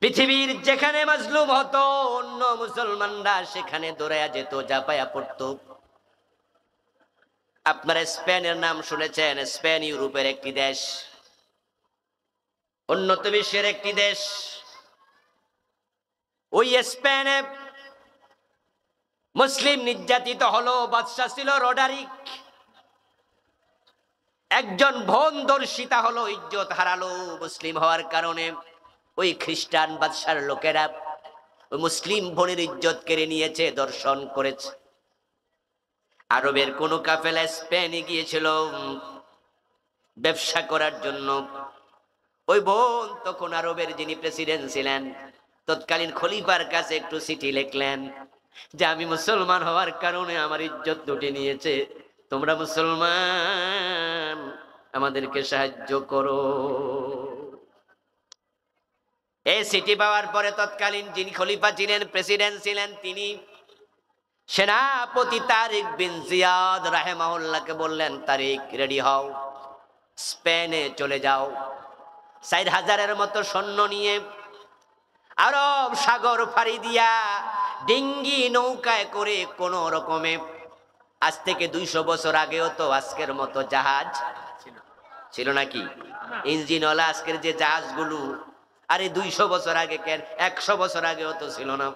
পৃথিবীর যেখানে মাজলুম হতো, অন্য মুসলমানরা সেখানে দৌড়ায়া যেত, জাপায়া পড়তো। আপনারা স্পেনের নাম শুনেছেন? স্পেন ইউরোপের একটি দেশ, উন্নত বিশ্বের একটি দেশ। ওই স্পেনে মুসলিম নির্যাতিত হলো। বাদশা ছিল রোডারিক, একজন ভোনদর্শিতা হলো, ইজ্জত হারালো মুসলিম হওয়ার কারণে। ওই খ্রিস্টান বাদশার লোকেরা ওই মুসলিম বোনের ইজ্জত কেড়ে নিয়েছে, দর্শন করেছে। আরবের কোন কাফেলা স্পেনে গিয়েছিল ব্যবসা করার জন্য। ওই বোন তখন আরবের যিনি প্রেসিডেন্ট ছিলেন, তৎকালীন খলিফার কাছে একটু চিঠি লিখলেন যে আমি মুসলমান হওয়ার কারণে আমার ইজ্জত লুটে নিয়েছে, তোমরা মুসলমান আমাদেরকে সাহায্য করো। এই চিঠি পাওয়ার পরে তৎকালীন যিনি খলিফা ছিলেন, প্রেসিডেন্ট ছিলেন, তিনি সেনাপতি তারিক বিন জিয়াদ রাহিমাহুল্লাহকে বললেন, তারিক রেডি হও, স্পেনে চলে যাও। 4000-এর মতো সৈন্য নিয়ে আরব সাগর ফাড়ি দিয়া ডিঙ্গি নৌকায় করে কোন রকমে, আজ থেকে 200 বছর আগেও তো আজকের মতো জাহাজ ছিল নাকি? ইঞ্জিনওয়ালা আজকের যে জাহাজগুলো, আরে 200 বছর আগে কেন, 100 বছর আগেও তো ছিল না।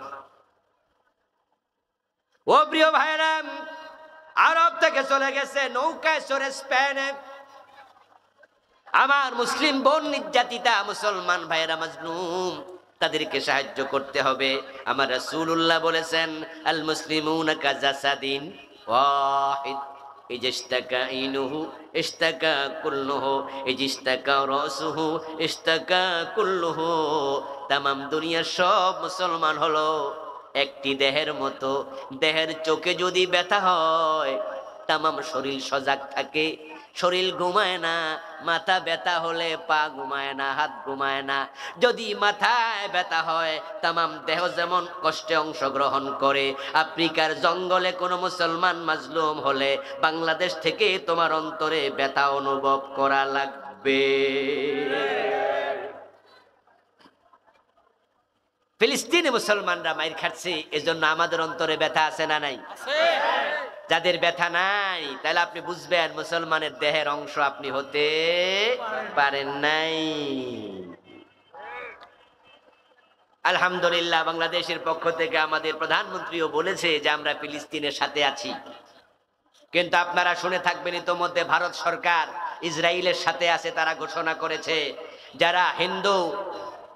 ও প্রিয় ভাইরা, আরব থেকে চলে গেছে নৌকায় চড়ে স্পেনে। আমার মুসলিম বোন নির্যাতিতা মুসলমান ভাইরা মাজলুম, তাদেরকে সাহায্য করতে হবে। আমার রাসূলুল্লাহ বলেছেন, আল মুসলিমুনা কাজাসাদিন ওয়াহিদ, ইজতাকা ইনুহু ইশতাকা কুল্লুহু, ইজতাকা রাসুহু ইশতাকা কুল্লুহু। তামাম দুনিয়ার সব মুসলমান হলো একটি দেহের মতো। দেহের চোখে যদি ব্যথা হয়, তামাম শরীর সজাগ থাকে, শরীর ঘুমায় না। মাথা ব্যথা হলে পা ঘুমায় না, হাত ঘুমায় না। যদি মাথায় ব্যথা হয়, তামাম দেহ যেমন কষ্টে অংশগ্রহণ করে। আফ্রিকার জঙ্গলে কোনো মুসলমান মাজলুম হলে বাংলাদেশ থেকে তোমার অন্তরে ব্যথা অনুভব করা লাগবে। ফিলিস্তিনে মুসলমানরা মাইর খাচ্ছে, এজন্য আমাদের অন্তরে ব্যথা আছে না নাই? যাদের ব্যথা নাই, তাহলে আপনি বুঝবেন মুসলমানের দেহের অংশ আপনি হতে পারেন নাই। আলহামদুলিল্লাহ, বাংলাদেশের পক্ষ থেকে আমাদের প্রধানমন্ত্রীও বলেছে যে আমরা ফিলিস্তিনের সাথে আছি। কিন্তু আপনারা শুনে থাকবেন, ইতোমধ্যে ভারত সরকার ইসরায়েলের সাথে আছে, তারা ঘোষণা করেছে যারা হিন্দু,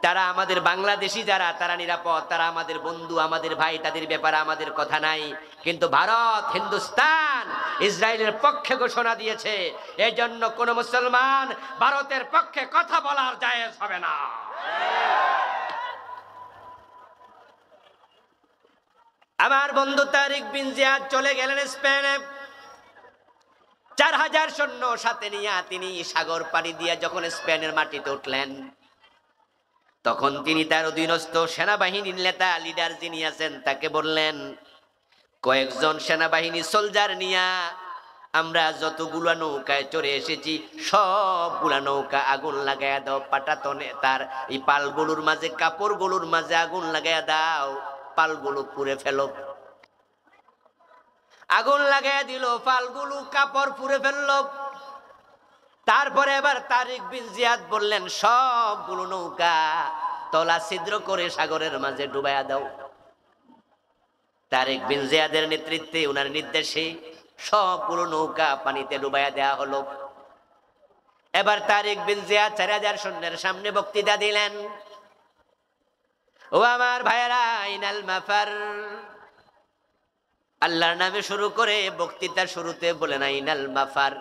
তারা আমাদের বাংলাদেশি যারা, তারা নিরাপদ, তারা আমাদের বন্ধু, আমাদের ভাই, তাদের ব্যাপারে আমাদের কথা নাই। কিন্তু ভারত, হিন্দুস্তান ইসরায়েলের পক্ষে ঘোষণা দিয়েছে, এই জন্য কোন মুসলমান ভারতের পক্ষে কথা বলার জায়েজ হবে না। আমার বন্ধু তারিক বিন জিয়াদ চলে গেলেন স্পেনে। 4000 সৈন্য সাথে নিয়ে তিনি সাগর পাড়ি দিয়ে যখন স্পেনের মাটিতে উঠলেন, তখন তিনি তার অধীনস্থ সেনাবাহিনীর নেতা, লিডার যিনি আছেন, তাকে বললেন, কয়েকজন সেনাবাহিনী সোলজার নিয়া আমরা যতগুলা নৌকায় চড়ে এসেছি সবগুলা নৌকা আগুন লাগাইয়া দাও। পাটাতনে তার এই পালগুলোর মাঝে, কাপড়গুলোর মাঝে আগুন লাগাইয়া দাও, পালগুলো পুড়ে ফেলো। আগুন লাগাইয়া দিল, পালগুলো কাপড় পুড়ে ফেললো। তারপরে এবার তারিক বিন জিয়াদ বললেন, সবগুলো নৌকা তলা ছিদ্র করে সাগরের মাঝে ডুবাইয়া দাও। তারিক বিন জিয়াদের নেতৃত্বে, ওনার নির্দেশে সবগুলো নৌকা পানিতে ডুবাইয়া দেওয়া হলো। এবার তারিক বিন জিয়াদ 4000 সৈন্যের সামনে বক্তৃতা দিলেন। ও আমার ভাইয়েরা, ইনাল মাফার, আল্লাহর নামে শুরু করে বক্তৃতা শুরুতে বলেন ইনাল মাফার।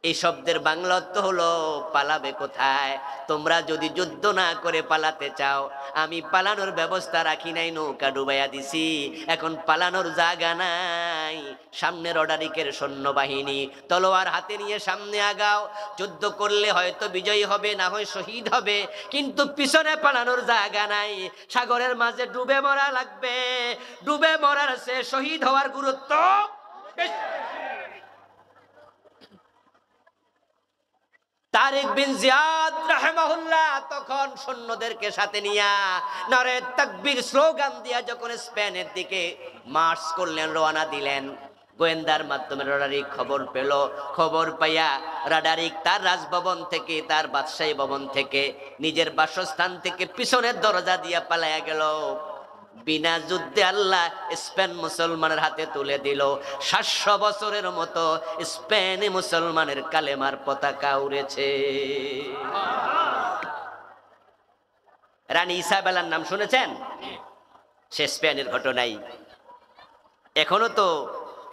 এই শব্দের বাংলা অর্থ হলো পালাবে কোথায়। তোমরা যদি যুদ্ধ না করে পালাতে চাও, আমি পালানোর ব্যবস্থা রাখি নাই, নৌকা ডুবাইয়া দিছি, এখন পালানোর জায়গা নাই। সামনের অর্ডারিকের সৈন্যবাহিনী তলোয়ার হাতে নিয়ে সামনে আগাও। যুদ্ধ করলে হয়তো বিজয়ী হবে, না হয় শহীদ হবে, কিন্তু পিছনে পালানোর জায়গা নাই। সাগরের মাঝে ডুবে মরা লাগবে। ডুবে মরার চেয়ে শহীদ হওয়ার গুরুত্ব বেশি। তারিক বিন জিয়াদ রাহিমাহুল্লাহ তখন সৈন্যদেরকে সাথে নিয়া নারে তাকবীর স্লোগান দিয়া যখন স্পেনের দিকে মার্চ করলেন, রওনা দিলেন, গোয়েন্দার মাধ্যমে রাডারিক খবর পেল। খবর পাইয়া রাডারিক তার রাজভবন থেকে, তার বাদশাহী ভবন থেকে, নিজের বাসস্থান থেকে পিছনের দরজা দিয়া পালাইয়া গেল। বিনা যুদ্ধে আল্লাহ স্পেন মুসলমানের হাতে তুলে দিল। 700 বছরের মতো স্পেনে মুসলমানের কালেমার পতাকা উড়েছে। রানী ইসাবেলার নাম শুনেছেন? সে স্পেনের ঘটনাই। এখনো তো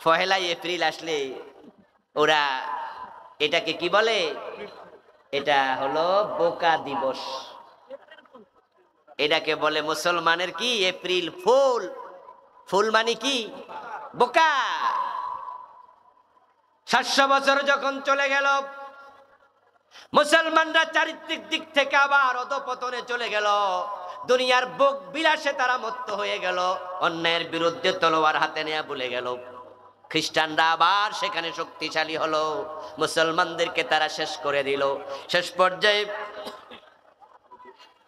1 এপ্রিল আসলে ওরা এটাকে কি বলে, এটা হলো বোকা দিবস। এটাকে বলে মুসলমানের কি এপ্রিল ফুল। ফুল মানে কি? বোকা। 700 বছর যখন চলে গেল, মুসলমানরা চারিত্রিক দিক থেকে আবার অধপতনে চলে গেল। দুনিয়ার ভোগ বিলাসে তারা মত্ত হয়ে গেল, অন্যায়ের বিরুদ্ধে তলোয়ার হাতে নেয়া ভুলে গেল। খ্রিস্টানরা আবার সেখানে শক্তিশালী হলো, মুসলমানদেরকে তারা শেষ করে দিল। শেষ পর্যায়ে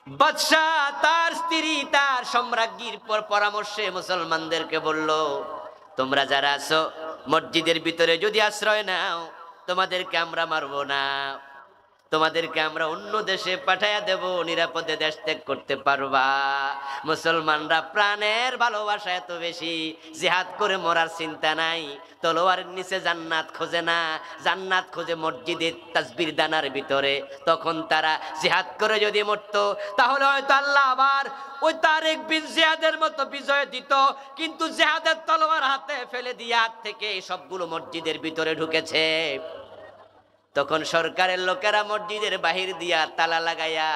বাদশাহ তার স্ত্রী তার সম্রাজ্ঞীর পরামর্শে মুসলমানদেরকে বলল, তোমরা যারা আছো মসজিদের ভিতরে যদি আশ্রয় নাও, তোমাদেরকে আমরা মারবো না, তোমাদেরকে আমরা অন্য দেশে পাঠাইয়া দেব, নিরাপদে দেশ ত্যাগ করতে পারবা। মুসলমানরা প্রাণের ভালোবাসা এত বেশি, জিহাদ করে মরার চিন্তা নাই, তলোয়ারের নিচে জান্নাত খোঁজে না, জান্নাত খোঁজে মসজিদের তাসবির দানার ভিতরে। তখন তারা জিহাদ করে যদি মরতো, তাহলে হয়তো আল্লাহ আবার ওই তারেক বিন জিয়াদের মতো বিজয় দিত, কিন্তু জিহাদের তলোয়ার হাতে ফেলে দিয়ে হাত থেকে সবগুলো মসজিদের ভিতরে ঢুকেছে। তখন সরকারের লোকেরা মসজিদের বাহির দিয়া তালা লাগাইয়া,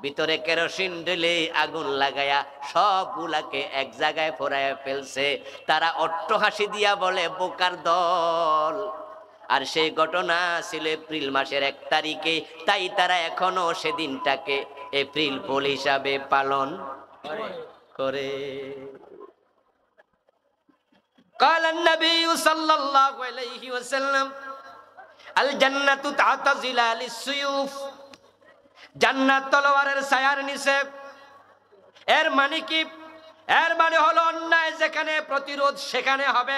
ভিতরে কেরোসিন ঢেলে আগুন লাগাইয়া সবগুলাকে এক জায়গায় ফোরাইয়া ফেলছে। তারা অট্টহাসি দিয়া বলে, বোকার দল। আর সেই ঘটনা ছিল এপ্রিল মাসের 1 তারিখে, তাই তারা এখনো সেদিনটাকে এপ্রিল ফুল হিসাবে পালন করে। قال النبي صلى الله عليه وسلم আল জান্নাতু তাহতা জিলালিস সুয়ুফ, জান্নাত তলোয়ারের ছায়ার নিচে। এর মানে কি? এর মানে হলো অন্যায় যেখানে প্রতিরোধ সেখানে হবে,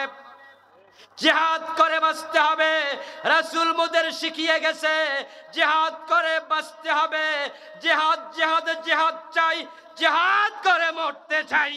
জিহাদ করে বাঁচতে হবে। রাসূল মোদের শিখিয়ে গেছে জিহাদ করে বাঁচতে হবে। জিহাদ জিহাদ জিহাদ চাই, জিহাদ করে মরতে চাই।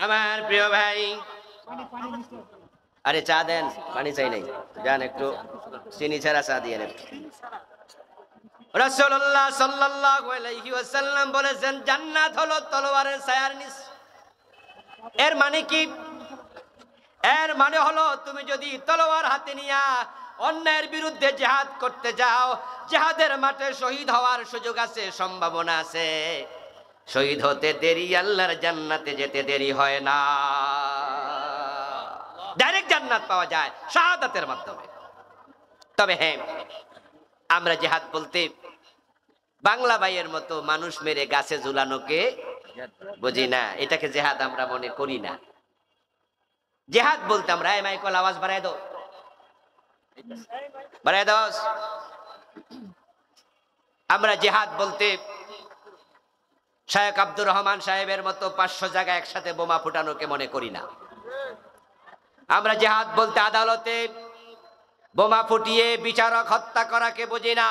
আমার প্রিয় ভাই, আরে চা দেন, পানি চাই নাই, যান একটু চিনি ছাড়া চা দিয়ে নেন। রাসূলুল্লাহ সাল্লাল্লাহু আলাইহি ওয়াসাল্লাম বলেছেন জান্নাত হলো তলোয়ারের ছায়ার নিচে। এর মানে কি? এর মানে হলো তুমি যদি তলোয়ার হাতে নিয়া অন্যায়ের বিরুদ্ধে জিহাদ করতে যাও, জিহাদের মাঠে শহীদ হওয়ার সুযোগ আছে, সম্ভাবনা আছে। শহীদ হতে দেরি, আল্লাহর জান্নাতে যেতে দেরি হয় না। ডাইরেক্ট জান্নাত পাওয়া যায় শাহাদাতের মাধ্যমে। তবে হ্যাঁ, আমরা জিহাদ বলতে বাংলা ভাইয়ের মতো মানুষ মেরে গাছে ঝুলানোকে বুঝি না, এটাকে জিহাদ আমরা মনে করি না। জিহাদ বলতে আমরা, এই মাইকল আওয়াজ বাড়ায় দাও, বাড়ায় দাও। আমরা জিহাদ বলতে শায়েখ আব্দুর রহমান সাহেবের মতো 500 জায়গায় একসাথে বোমা ফুটানোকে মনে করি না। আমরা জিহাদ বলতে আদালতে বোমা ফুটিয়ে বিচারক হত্যা করাকে বুঝি না।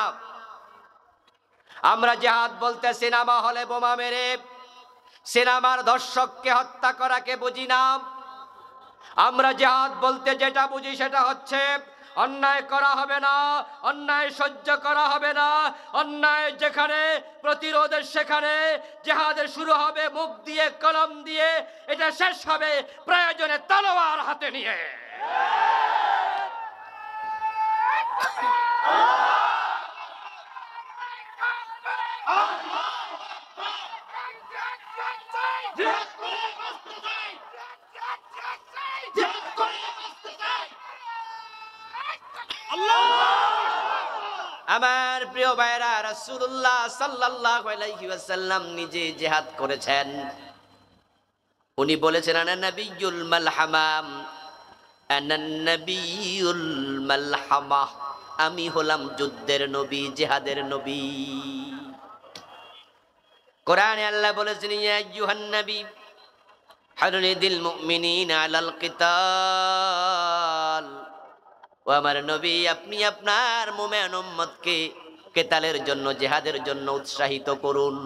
আমরা জিহাদ বলতে সিনেমা হলে বোমা মেরে সিনেমার দর্শককে হত্যা করাকে বুঝি না। আমরা জিহাদ বলতে যেটা বুঝি সেটা হচ্ছে অন্যায় করা হবে না, অন্যায় সহ্য করা হবে না, অন্যায় যেখানে প্রতিরোধের সেখানে জিহাদের শুরু হবে মুখ দিয়ে, কলম দিয়ে, এটা শেষ হবে প্রয়োজনে তলোয়ার হাতে নিয়ে। আমার প্রিয় ভাইরা, রাসূলুল্লাহ সাল্লাল্লাহু আলাইহি ওয়াসাল্লাম নিজে জিহাদ করেছেন। উনি বলেছেন আনা নবিয়ুল মালহামাম, আনা নবিয়ুল মালহামাহ, আমি হলাম যুদ্ধের নবী, জিহাদের নবী। কোরআনে আল্লাহ বলেছেন ইয়া আইয়ুহান নবী হারিদিল মুমিনিনা আলাল কিতাল, ও আমার নবী আপনি আপনার মুমিন উম্মতকে কিতালের জন্য, জিহাদের জন্য উৎসাহিত করুন।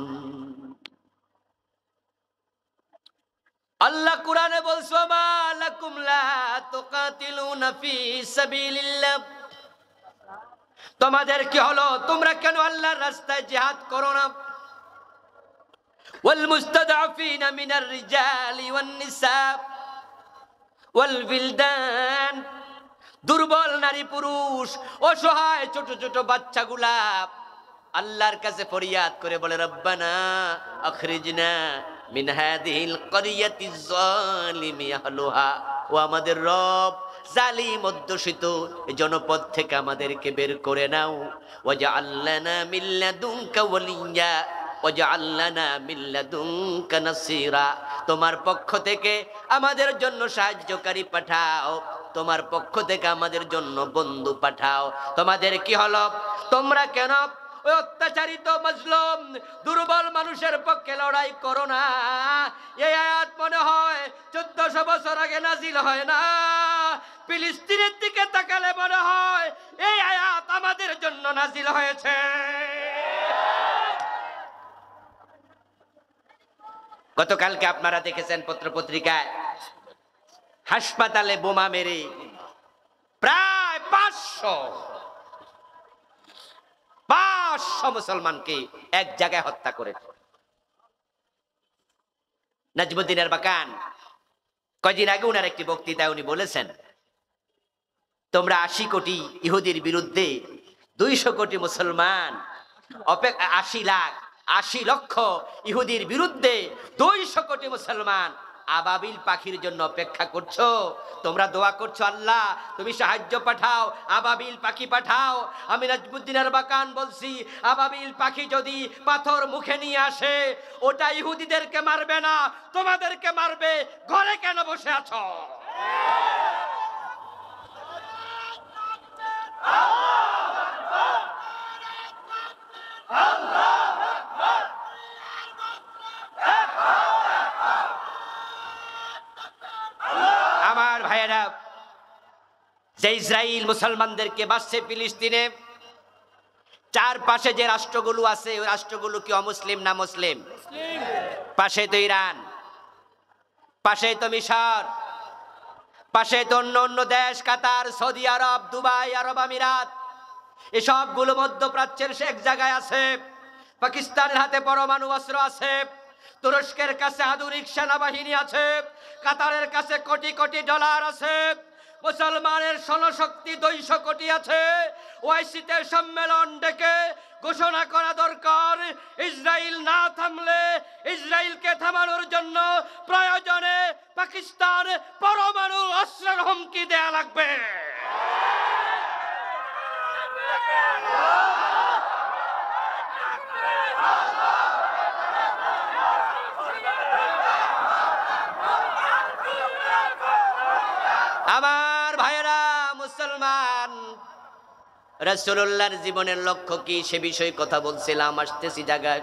আল্লাহ কোরআনে বলছে মা লাকুম লা তুকাতিলুনা ফি সাবিলিল্লাহ, তোমাদের কি হলো, তোমরা কেন আল্লাহর রাস্তায় জিহাদ করো না? ওয়াল মুস্তাদআফিনা মিনার রিজালি ওয়ান নিসা ওয়াল বিলদান, দুর্বল নারী পুরুষ, অসহায় ছোট ছোট বাচ্চাগুলা আল্লাহর কাছে ফরিয়াদ করে বলে, রব্বানা আখরিজনা মিন হাদিহিল ক্বরিয়াতিজ যালিমি আহলুহা, ও আমাদের রব, জালিম অধ্যুষিত এই জনপদ থেকে আমাদেরকে বের করে নাও। ওয়াজআল লানা মিন লাদুনকা ওয়ালিয়্যা ওয়াজআল লানা মিন লাদুনকা নাসীরা, তোমার পক্ষ থেকে আমাদের জন্য সাহায্যকারী পাঠাও, তোমার পক্ষ থেকে আমাদের জন্য বন্ধু পাঠাও। তোমাদের কি হলো? তোমরা কেন ওই অত্যাচারিত মজলুম দুর্বল মানুষের পক্ষে লড়াই করো না? এই আয়াত মনে হয় 1400 বছর আগে নাজিল হয় না। ফিলিস্তিনের দিকে তাকালে মনে হয় এই আয়াত আমাদের জন্য নাজিল হয়েছে। গতকালকে আপনারা দেখেছেন পত্রপত্রিকায়, হাসপাতালে বোমা মেরে প্রায় 500 মুসলমানকে এক জায়গায় হত্যা করে। নাজমুদ্দিন এরবাকান কয়দিন আগে উনার একটি বক্তৃতায় উনি বলেছেন, তোমরা 80 কোটি ইহুদির বিরুদ্ধে 200 কোটি মুসলমান, 80 লক্ষ ইহুদির বিরুদ্ধে 200 কোটি মুসলমান আবাবিল পাখির জন্য অপেক্ষা করছো। তোমরা দোয়া করছো, আল্লাহ তুমি সাহায্য পাঠাও, আবাবিল পাখি পাঠাও। আমি নাজমুদ্দিন এরবাকান বলছি, আবাবিল পাখি যদি পাথর মুখে নিয়ে আসে, ওটা ইহুদিদেরকে মারবে না, তোমাদেরকে মারবে। ঘরে কেন বসে আছো? আমার ভাইয়েরা, যে ইসরায়েল মুসলমানদেরকে বাসছে ফিলিস্তিনে, চারপাশে যে রাষ্ট্রগুলো আছে, ওই রাষ্ট্রগুলো কি অমুসলিম না মুসলিম? পাশে তো ইরান, পাশে তো মিশর, পাশে তো অন্য অন্য দেশ, কাতার, সৌদি আরব, দুবাই, আরব আমিরাত, এসবগুলো মধ্যপ্রাচ্যের এক জায়গায় আছে। পাকিস্তানের হাতে পরমাণু অস্ত্র আছে, তুরস্কের কাছে আধুনিক সেনাবাহিনী আছে, কাতারের কাছে কোটি কোটি ডলার আছে, মুসলমানের সনশক্তি 200 কোটি আছে। ওআইসিতে সম্মেলন ডেকে ঘোষণা করা দরকার, ইসরায়েল না থামলে ইসরায়েলকে থামানোর জন্য প্রয়োজনে পাকিস্তান পরমাণু অস্ত্রের হুমকি দেয়া লাগবে। আমার ভাইয়েরা মুসলমান, রাসূলুল্লাহর জীবনের লক্ষ্য কি সে বিষয়ে কথা বলছিলাম। আসতেছি জায়গায়,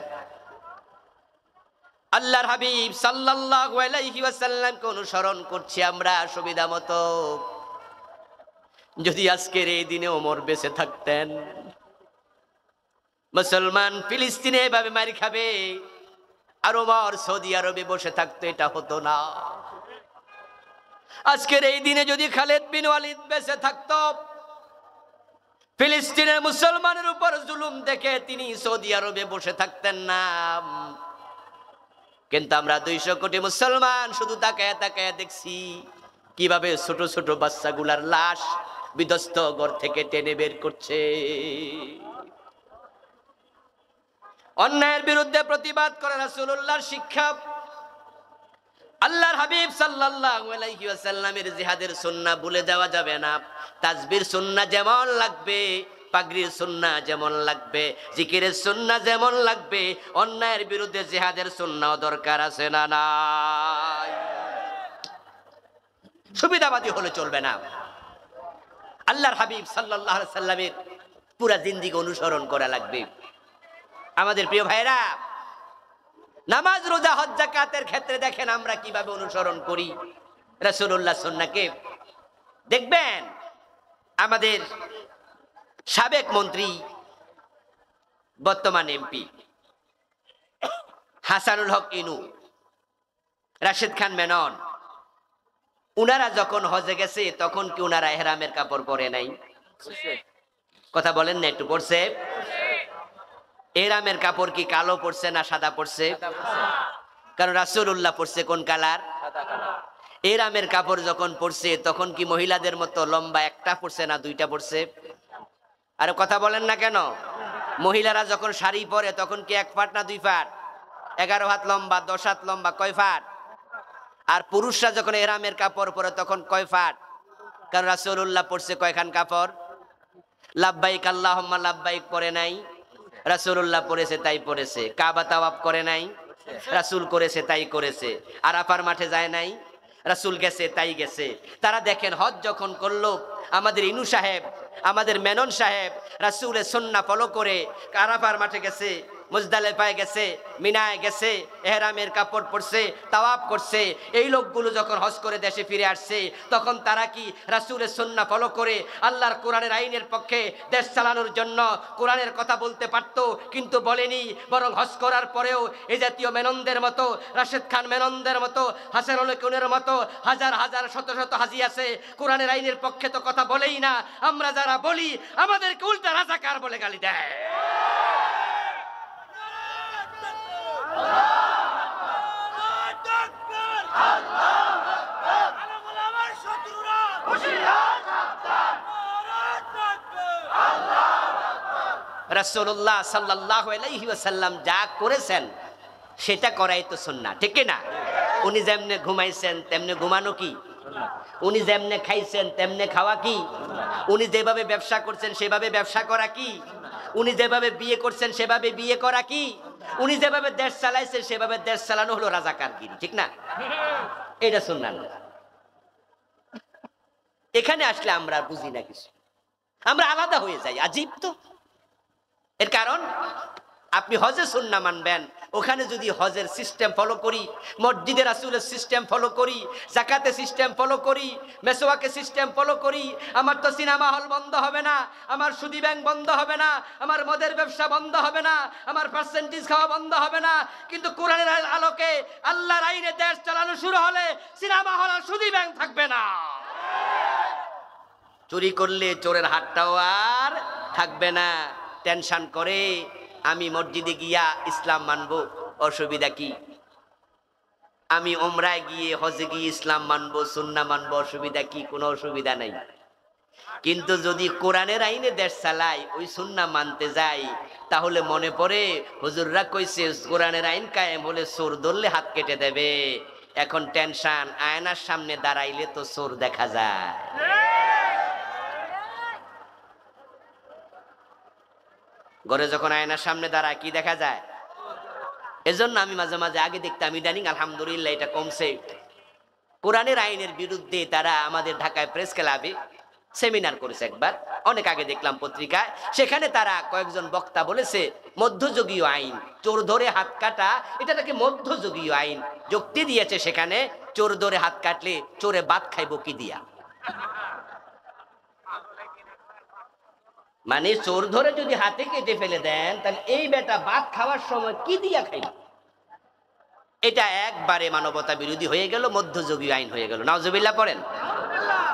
আল্লাহর হাবিব সাল্লাল্লাহু আলাইহি ওয়াসাল্লামকে অনুসরণ করছি আমরা সুবিধা মতো। যদি আজকের এই দিনে ওমর বেঁচে থাকতেন, মুসলমান ফিলিস্তিনে এভাবে মারি খাবে, আর ওমর সৌদি আরবে বসে থাকতো, এটা হতো না। আজকের এই দিনে যদি খালিদ বিন ওয়ালিদ বেঁচে থাকতো, ফিলিস্তিনের মুসলমানের উপর জুলুম দেখে তিনি সৌদি আরবে বসে থাকতেন না। কিন্তু আমরা 200 কোটি মুসলমান শুধু তাকায়া তাকায়া দেখছি কিভাবে ছোট ছোট বাচ্চাগুলার লাশ বিধ্বস্ত ঘর থেকে টেনে বের করছে। অন্যায়ের বিরুদ্ধে প্রতিবাদ করে রাসূলুল্লাহর শিক্ষা, আল্লাহর হাবিব সাল্লাল্লাহু আলাইহি ওয়াসাল্লামের জিহাদের সুন্নাহ ভুলে যাওয়া যাবে না। তাসবির সুন্নাহ যেমন লাগবে, পাগড়ির সুন্নাহ যেমন লাগবে, জিকিরের সুন্নাহ যেমন লাগবে, অন্যায়ের বিরুদ্ধে জিহাদের সুন্নাহ দরকার আছে না নাই? সুবিধাবাদী হলে চলবে না। আল্লাহর হাবিব সাল্লাল্লাহু আলাইহি ওয়াসাল্লামের পুরা জিন্দেগি অনুসরণ করা লাগবে। আমাদের প্রিয় ভাইরা, নামাজ, রোজা, হজ, যাকাতের ক্ষেত্রে দেখেন আমরা কিভাবে অনুসরণ করি রাসূলুল্লাহর সুন্নাহকে। দেখবেন আমাদের সাবেক মন্ত্রী, বর্তমান এমপি হাসানুল হক ইনু, রাশেদ খান মেনন, উনারা যখন হজে গেছে তখন কি উনারা ইহরামের কাপড় পরে নাই? কথা বলেন না একটু? পরছে। ইহরামের কাপড় কি কালো পরছে না সাদা পরছে? কারণ রাসূলুল্লাহ পরছে কোন কালার? এরামের কাপড় যখন পরছে তখন কি মহিলাদের মতো লম্বা একটা পরছে না দুইটা পরছে? আরে কথা বলেন না কেন? মহিলারা যখন শাড়ি পরে তখন কি 1 ফাট না 2 ফাট? 11 হাত লম্বা, 10 হাত লম্বা, কয় ফাট? আর পুরুষরা যখন এরামের কাপড় পরে তখন কয় ফাট? কারণ রাসূলুল্লাহ পরছে কয়খান কাপড়? লাব্বাইক আল্লাহুম্মা লাব্বাইক পরে নাই, রাসূলুল্লাহ পরেছে তাই পরেছে। কাবা তাওয়াফ করে নাই, রাসূল করেছে তাই করেছে। আরাফার মাঠে যায় নাই, রাসূল গেছে তাই গেছে। তারা দেখেন হজ যখন করলো, আমাদের ইনু সাহেব, আমাদের মেনন সাহেব রাসূলের সুন্নাহ ফলো করে আরাফার মাঠে গেছে, মুজদালিফায় গেছে, মিনায় গেছে, ইহরামের কাপড় পরছে, তাওয়াফ করছে। এই লোকগুলো যখন হজ করে দেশে ফিরে আসছে তখন তারা কি রাসূলের সুন্নাহ ফলো করে আল্লাহর কোরআনের আইনের পক্ষে দেশ চালানোর জন্য কোরআনের কথা বলতে পারতো? কিন্তু বলেনি। বরং হজ করার পরেও এই জাতীয় মেননদের মতো, রাশেদ খান মেননদের মতো, হাসান আলী কুনের মতো হাজার হাজার শত শত হাজি আছে, কোরআনের আইনের পক্ষে তো কথা বলেই না। আমরা যারা বলি আমাদেরকে উল্টা রাজাকার বলে গালি দেয়। রাসূলুল্লাহ সাল্লাল্লাহু আলাইহি ওয়াসাল্লাম যা করেছেন সেটা করাই তো সুন্নাহ, ঠিক কি না? উনি যেমনে ঘুমাইছেন তেমনে ঘুমানো কি? উনি যেমনে খাইছেন তেমনে খাওয়া কি? উনি যেভাবে ব্যবসা করছেন সেভাবে ব্যবসা করা কি? উনি যেভাবে বিয়ে করছেন সেভাবে বিয়ে করা কি? উনি যেভাবে দেশ চালাইছেন সেভাবে দেশ চালানো হলো রাজাকারগিরি, ঠিক না? এটা সুন্নাহ না। এখানে আসলে আমরা বুঝি না কিছু, আমরা আলাদা হয়ে যাই। আজীব তো। এর কারণ আপনি হজে সুন্নাহ মানবেন, ওখানে যদি হজের সিস্টেম ফলো করি, মসজিদে রাসূলের সিস্টেম ফলো করি, যাকাতে সিস্টেম ফলো করি, মেসওয়াকে সিস্টেম ফলো করি, আমার তো সিনেমা হল বন্ধ হবে না, আমার সুদী ব্যাংক বন্ধ হবে না, আমার মদের ব্যবসা বন্ধ হবে না, আমার পার্সেন্টেজ খাওয়া বন্ধ হবে না। কিন্তু কোরআনের আলোকে আল্লাহর আইনে দেশ চালানো শুরু হলে সিনেমা হল আর সুদী ব্যাংক থাকবে না। চুরি করলে চোরের হাতটাও আর থাকবে না। টেনশন করে আমি মসজিদে গিয়া ইসলাম মানবো, অসুবিধা কি? আমি উমরায় গিয়ে হজে গিয়ে ইসলাম মানবো, সুন্নাহ মানবো, অসুবিধা কি? কোনো অসুবিধা নাই। কিন্তু যদি কোরআনের আইনে দেশ চালাই, ওই সুন্নাহ মানতে যাই, তাহলে মনে পড়ে হুজুররা কইছে কোরআনের আইন কায়েম হলে চোর ধরলে হাত কেটে দেবে। এখন টেনশন, আয়নার সামনে দাঁড়াইলে তো চোর দেখা যায়। ঘরে যখন আয়নার সামনে দাঁড়ায় কি দেখা যায়? এজন্য আমি মাঝে মাঝে আগে দেখতাম, ইদানিং আলহামদুলিল্লাহ এটা কমছে। কোরআনের আইনের বিরুদ্ধে তারা আমাদের ঢাকায় প্রেস ক্লাবে সেমিনার করেছে একবার, অনেক আগে দেখলাম পত্রিকায়। সেখানে তারা কয়েকজন বক্তা বলেছে মধ্যযুগীয় আইন, চোর ধরে হাত কাটা, এটা নাকি মধ্যযুগীয় আইন। যুক্তি দিয়েছে সেখানে, চোর ধরে হাত কাটলে চোরে বাত খাইব কি দিয়া? মানে চোর ধরে যদি হাতে কেটে ফেলে দেন, তাহলে এই বেটা ভাত খাওয়ার সময় কি দিয়া খাইল? এটা একবারে মানবতা বিরোধী হয়ে গেল, মধ্যযুগীয় আইন হয়ে গেল। নাউজুবিল্লাহ পড়েন।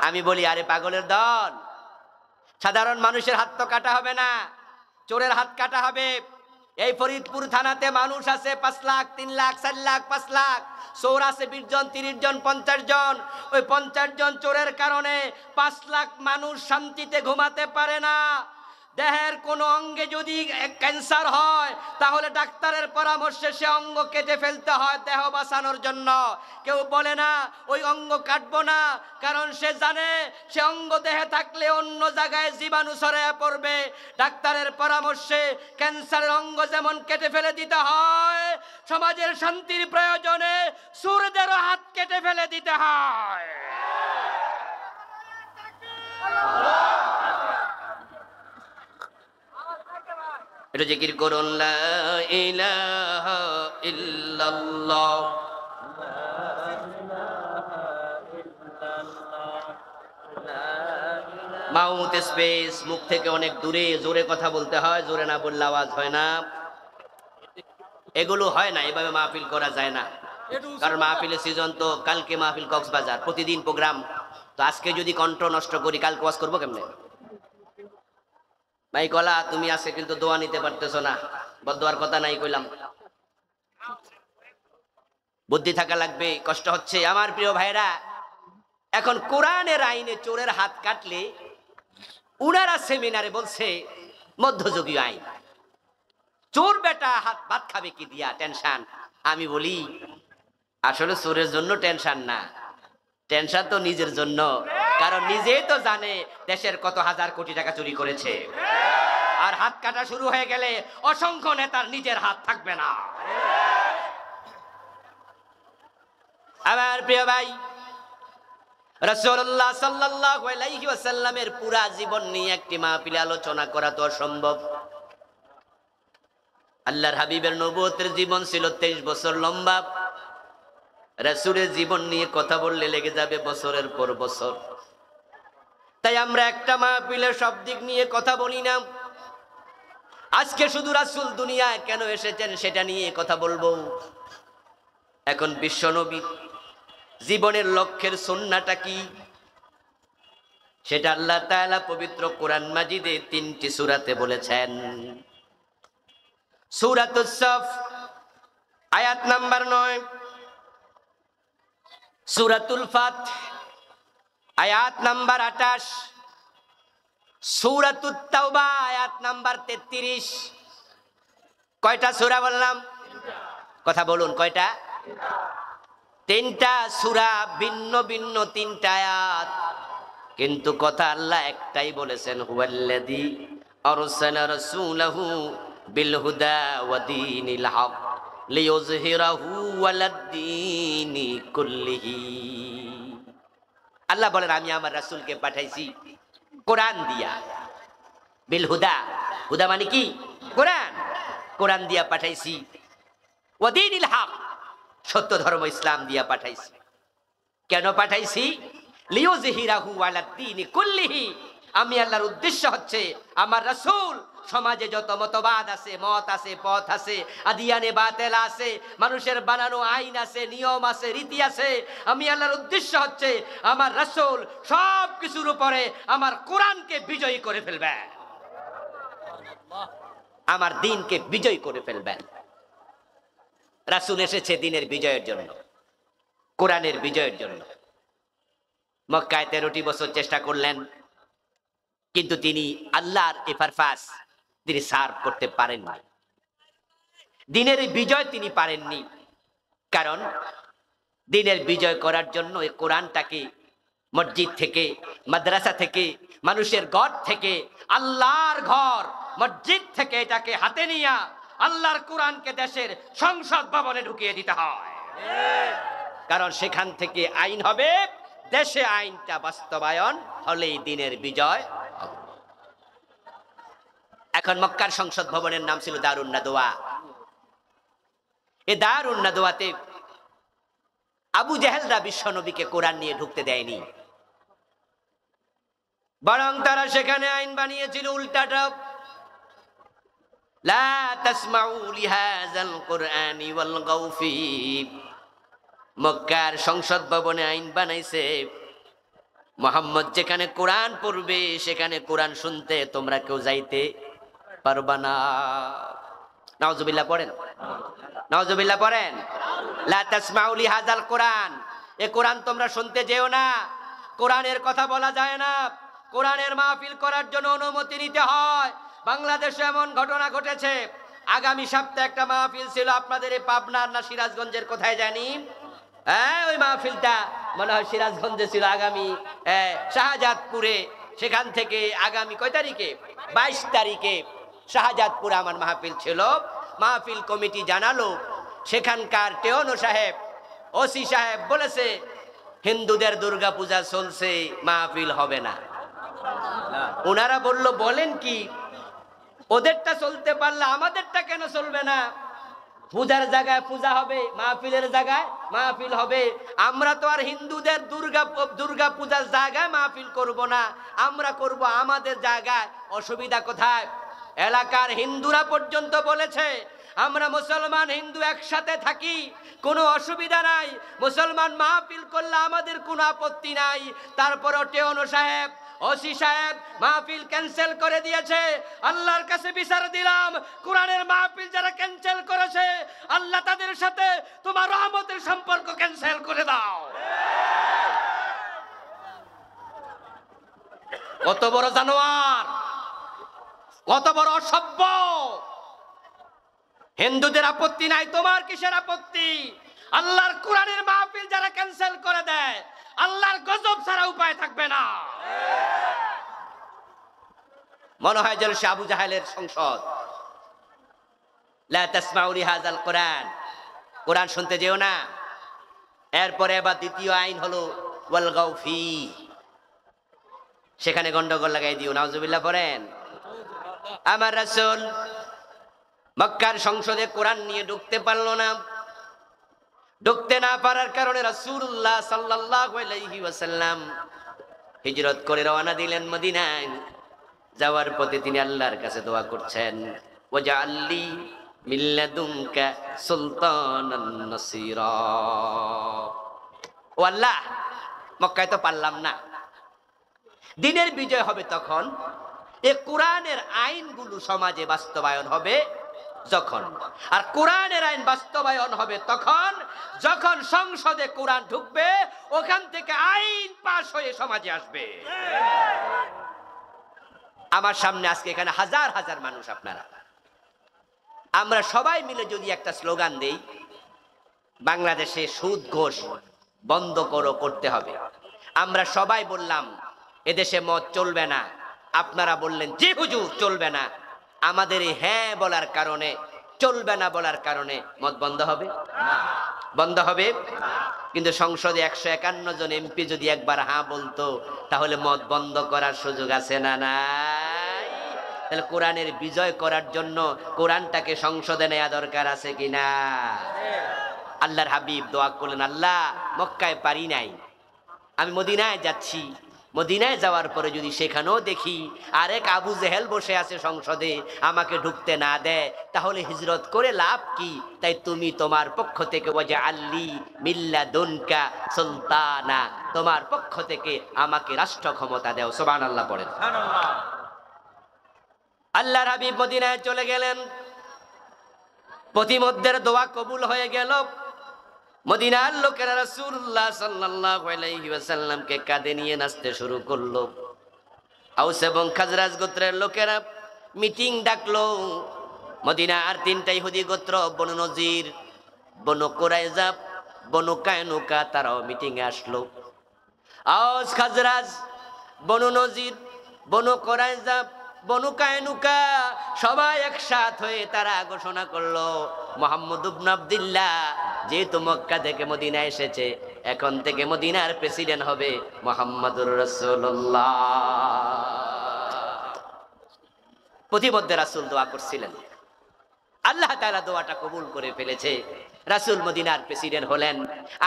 আমি বলি আরে পাগলের দল, সাধারণ মানুষের হাত তো কাটা হবে না, চোরের হাত কাটা হবে। এই ফরিদপুর থানাতে মানুষ আছে 5 লাখ, 3 লাখ, 4 লাখ, 5 লাখ। চোর আছে 20 জন, 30 জন, 50 জন। ওই 50 জন চোরের কারণে 5 লাখ মানুষ শান্তিতে ঘুমাতে পারে না। দেহের কোন অঙ্গে যদি ক্যান্সার হয়, তাহলে ডাক্তারের পরামর্শে সে অঙ্গ কেটে ফেলতে হয় দেহ বাঁচানোর জন্য। কেউ বলে না ওই অঙ্গ কাটবো না, কারণ সে জানে সে অঙ্গ দেহে থাকলে অন্য জায়গায় জীবাণু ছড়িয়ে পড়বে। ডাক্তারের পরামর্শে ক্যান্সারের অঙ্গ যেমন কেটে ফেলে দিতে হয়, সমাজের শান্তির প্রয়োজনে চোরদেরও হাত কেটে ফেলে দিতে হয়। এটা জিকির করুন, লা ইলাহা ইল্লাল্লাহ। মাউথ স্পেস, মুখ থেকে অনেক দূরে, জোরে কথা বলতে হয়, জোরে না বললে আওয়াজ হয় না। এগুলো হয় না, এভাবে মাহফিল করা যায় না। কারণ মাহফিলের সিজন তো, কালকে মাহফিল কক্সবাজার, প্রতিদিন প্রোগ্রাম। তো আজকে যদি কণ্ঠ নষ্ট করি, কালকে ওয়াজ করবো কেমনে? ভাই কলা তুমি আছে কিন্তু দোয়া নিতে পারতেছো না, বদদোয়ার কথা নাই কইলাম। বুদ্ধি থাকা লাগবে, কষ্ট হচ্ছে। আমার প্রিয় ভাইরা, এখন কোরআনের আইনে চোরের হাত কাটলে উনারা সেমিনারে বলছে মধ্যযুগীয় আইন, চোর বেটা হাত ভাত খাবে কি দিয়া, টেনশন। আমি বলি আসলে চোরের জন্য টেনশন না, টেনশন তো নিজের জন্য, কারণ নিজেই তো জানে দেশের কত হাজার কোটি টাকা চুরি করেছে। আর হাত কাটা শুরু হয়ে গেলে অসংখ্য নেতার নিজের হাত থাকবে না। আমার প্রিয় ভাই, রাসূলুল্লাহ সাল্লাল্লাহু আলাইহি ওয়াসাল্লামের পুরা জীবন নিয়ে একটি মাহফিলে আলোচনা করা তো অসম্ভব। আল্লাহর হাবিবের নবুয়তের জীবন ছিল 23 বছর লম্বা। রাসূলের জীবন নিয়ে কথা বললে লেগে যাবে বছরের পর বছর। তাই আমরা একটা মাহফিলে সব দিক নিয়ে কথা বলি না। আজকে শুধু রাসূল দুনিয়ায় কেন এসেছেন সেটা নিয়ে কথা বলবো। এখন বিশ্বনবী জীবনের লক্ষ্যের সুন্নাহটা কি, সেটা আল্লাহ তাআলা পবিত্র কোরআন মাজিদে 3টি সূরাতে বলেছেন। সূরাতুস সাফ আয়াত নাম্বার 9, সূরাতুল ফাত আয়াত নাম্বার 28, সূরাতুত তাওবা আয়াত নাম্বার 33। কয়টা সূরা বললাম? কথা বলুন, কয়টা? 3টা সূরা, ভিন্ন ভিন্ন 3টা আয়াত, কিন্তু কথা আল্লাহ একটাই বলেছেন, হুয়াল্লাযী আরসালা রাসূলাহু বিল হুদা ওয়া দীনিল হক লিইয়ুযহিরাহু আলাদ-দীনি কুল্লিহি। আল্লাহ বলেন আমি আমার রাসূলকে পাঠাইছি কোরআন দিয়া, বিল হুদা, হুদা মানে কি? কোরআন, কোরআন দিয়া পাঠাইছি, ওয়া দীনিল হক, সত্য ধর্ম ইসলাম দিয়া পাঠাইছি। কেন পাঠাইছি? লিইয়ুযহিরাহু আলাদ-দীনি কুল্লিহি। আমি আল্লাহর উদ্দেশ্য হচ্ছে আমার রাসূল সমাজে যত মতবাদ আছে, মত আছে, পথ আছে, আদিয়ানে বাতেল আছে, মানুষের বানানো আইন আছে, নিয়ম আছে, রীতি আছে, আমি আল্লাহর উদ্দেশ্য হচ্ছে আমার রাসূল সব কিছুর উপরে আমার কোরআনকে বিজয়ী করে ফেলবেন, আমার দ্বীনকে বিজয় করে ফেলবেন। রাসূল এসেছে দ্বীনের বিজয়ের জন্য, কোরআনের বিজয়ের জন্য। মক্কায় 13টি বছর চেষ্টা করলেন, কিন্তু তিনি আল্লাহর এ পারপাস তিনি সার্ভ করতে পারেননি, দ্বীনের বিজয় তিনি পারেননি। কারণ দ্বীনের বিজয় করার জন্য এই কোরআনটাকে মসজিদ থেকে, মাদ্রাসা থেকে, মানুষের ঘর থেকে, আল্লাহর ঘর মসজিদ থেকে এটাকে হাতে নিয়ে আল্লাহর কোরআনকে দেশের সংসদ ভবনে ঢুকিয়ে দিতে হয়। কারণ সেখান থেকে আইন হবে, দেশে আইনটা বাস্তবায়ন হলেই দ্বীনের বিজয়। এখন মক্কার সংসদ ভবনের নাম ছিল দারুন নাদওয়া। এই দারুন নাদওয়াতে আবু জেহেলরা বিশ্বনবীকে কোরআন নিয়ে ঢুকতে দেয়নি, বরং তারা সেখানে আইন বানিয়েছিল উল্টাটা। লা তাসমাউ লিহাযাল কুরআনি ওয়ালগাউ ফীহি। মক্কার সংসদ ভবনে আইন বানাইছে, মুহাম্মদ যেখানে কোরআন পড়বে সেখানে কোরআন শুনতে তোমরা কেউ যাইতে পারবা না। নাউজুবিল্লাহ পড়েন, নাউজুবিল্লাহ পড়েন। লা তাসমাউ লিহাযাল কুরআন, এই কোরআন তোমরা শুনতে যেও না, কোরআনের কথা বলা যায় না, কোরআনের মাহফিল করার জন্য অনুমতি নিতে হয়। বাংলাদেশে এমন ঘটনা ঘটেছে, আগামী সপ্তাহে একটা মাহফিল ছিল আপনাদের এই পাবনার না সিরাজগঞ্জের কোথায় জানি, হ্যাঁ ওই মাহফিলটা মনে হয় সিরাজগঞ্জে ছিল, আগামী শাহজাদপুরে। সেখান থেকে আগামী কয় তারিখে? 22 তারিখে শাহজাদপুরে আমার মাহফিল ছিল। মাহফিল কমিটি জানালো সেখানকার টেওনো সাহেব, ওসি সাহেব বলেছে হিন্দুদের দুর্গা পূজা চলছে, মাহফিল হবে না। ওনারা বলল বলেন কি, ওদেরটা চলতে পারলে আমাদেরটা কেন চলবে না? পূজার জায়গায় পূজা হবে, মাহফিলের জায়গায় মাহফিল হবে। আমরা তো আর হিন্দুদের দুর্গা পূজার জায়গায় মাহফিল করব না, আমরা করব আমাদের জায়গায়। অসুবিধা কোথায়? এলাকার হিন্দুরা পর্যন্ত বলেছে আমরা মুসলমান হিন্দু একসাথে থাকি, কোনো অসুবিধা নাই, মুসলমান মাহফিল করলে আমাদের কোনো আপত্তি নাই। তারপরও টেওনো সাহেব, ওসি সাহেব মাহফিল ক্যান্সেল করে দিয়েছে। আল্লাহর কাছে বিচার দিলাম, কোরআনের মাহফিল যারা ক্যান্সেল করেছে আল্লাহ তাদের সাথে তোমার রহমতের সম্পর্ক ক্যান্সেল করে দাও। কত বড় জানোয়ার, কত বড় অসভ্য। হিন্দুদের আপত্তি নাই, তোমার কিসের আপত্তি? আল্লাহর কোরআনের মাহফিল যারা ক্যান্সেল করে দেয়, আল্লাহর গজব ছাড়া উপায় থাকবে না। মনে হয় যেন সে আবু জাহেলের সংসদ। লা তাসমাউ লিহাযাল কোরআন, কোরআন শুনতে যেও না। এরপরে আবার দ্বিতীয় আইন হলো ওয়াল গাউফি, সেখানে গন্ডগোল লাগাই দিও। নাউজুবিল্লাহ পড়েন। আমার রাসূল মক্কার সংসদে কোরআন নিয়ে ঢুকতে পারলো না। ঢুকতে না পারার কারণে রাসূলুল্লাহ সাল্লাল্লাহু আলাইহি ওয়াসাল্লাম হিজরত করে রওনা দিলেন মদিনায়। যাওয়ার পথে তিনি আল্লাহর কাছে দোয়া করছেন, ওয়াজআললি মিন লাদুনকা সুলতানান নাসীরা। ও আল্লাহ, মক্কায় তো পারলাম না, দিনের বিজয় হবে তখন, এই কোরআনের আইনগুলো সমাজে বাস্তবায়ন হবে যখন। আর কোরআনের আইন বাস্তবায়ন হবে তখন যখন সংসদে কোরআন ঢুকবে, ওখান থেকে আইন পাস হয়ে সমাজে আসবে। আমার সামনে আজকে এখানে হাজার হাজার মানুষ, আপনারা আমরা সবাই মিলে যদি একটা স্লোগান দেই, বাংলাদেশে সুদ ঘোষ বন্ধ করতে হবে। আমরা সবাই বললাম এদেশে মদ চলবে না, আপনারা বললেন জি হুজুর চলবে না। আমাদের এই হ্যাঁ বলার কারণে, চলবে না বলার কারণে মদ বন্ধ হবে? বন্ধ হবে। কিন্তু সংসদে 151 জন এমপি যদি একবার হ্যাঁ বলতো, তাহলে মদ বন্ধ করার সুযোগ আছে না নাই? তাহলে কোরআনের বিজয় করার জন্য কোরআনটাকে সংসদে নেওয়া দরকার আছে কিনা? আল্লাহর হাবিব দোয়া করলেন, আল্লাহ মক্কায় পারি নাই, আমি মদিনায় যাচ্ছি। মদিনায় যাওয়ার পরে যদি সেখানেও দেখি আরেক আবু জেহেল বসে আছে সংসদে, আমাকে ঢুকতে না দেয়, তাহলে হিজরত করে লাভ কি? তাই তুমি তোমার পক্ষ থেকে ওয়াজআললি মিন লাদুনকা সুলতানা, তোমার পক্ষ থেকে আমাকে রাষ্ট্র ক্ষমতা দাও। সুবহানাল্লাহ পড়েন। সুবহানাল্লাহ। আল্লাহর হাবিব মদিনায় চলে গেলেন, প্রতিমধ্যের দোয়া কবুল হয়ে গেল। মদিনার লোকেরা রাসূলুল্লাহ সাল্লাল্লাহু আলাইহি ওয়াসাল্লামকে কাঁধে নিয়ে নাচতে শুরু করলো। আউস এবং খাজরাজ গোত্রের লোকেরা মিটিং ডাকলো। মদিনা আর 3টা ইহুদি গোত্র, বনু নজির, বনু কুরাইজা, বনু কায়নুকা, তারাও মিটিং এ আসলো। আউস খাজরাজ, বনু নজির, বনু কুরাইজা, বনু কায়নুকা সবাই একসাথ হয়ে তারা ঘোষণা করলো, মুহাম্মদ ইবনে আব্দুল্লাহ যেহেতু মক্কা থেকে মদিনা এসেছে, এখন থেকে মদিনার প্রেসিডেন্ট হবে মুহাম্মদুর রাসূলুল্লাহ। প্রতিমধ্যে রাসূল দোয়া করছিলেন, আল্লাহ তাআলা দোয়াটা কবুল করে ফেলেছে। রাসূল মদিনার প্রেসিডেন্ট হলেন।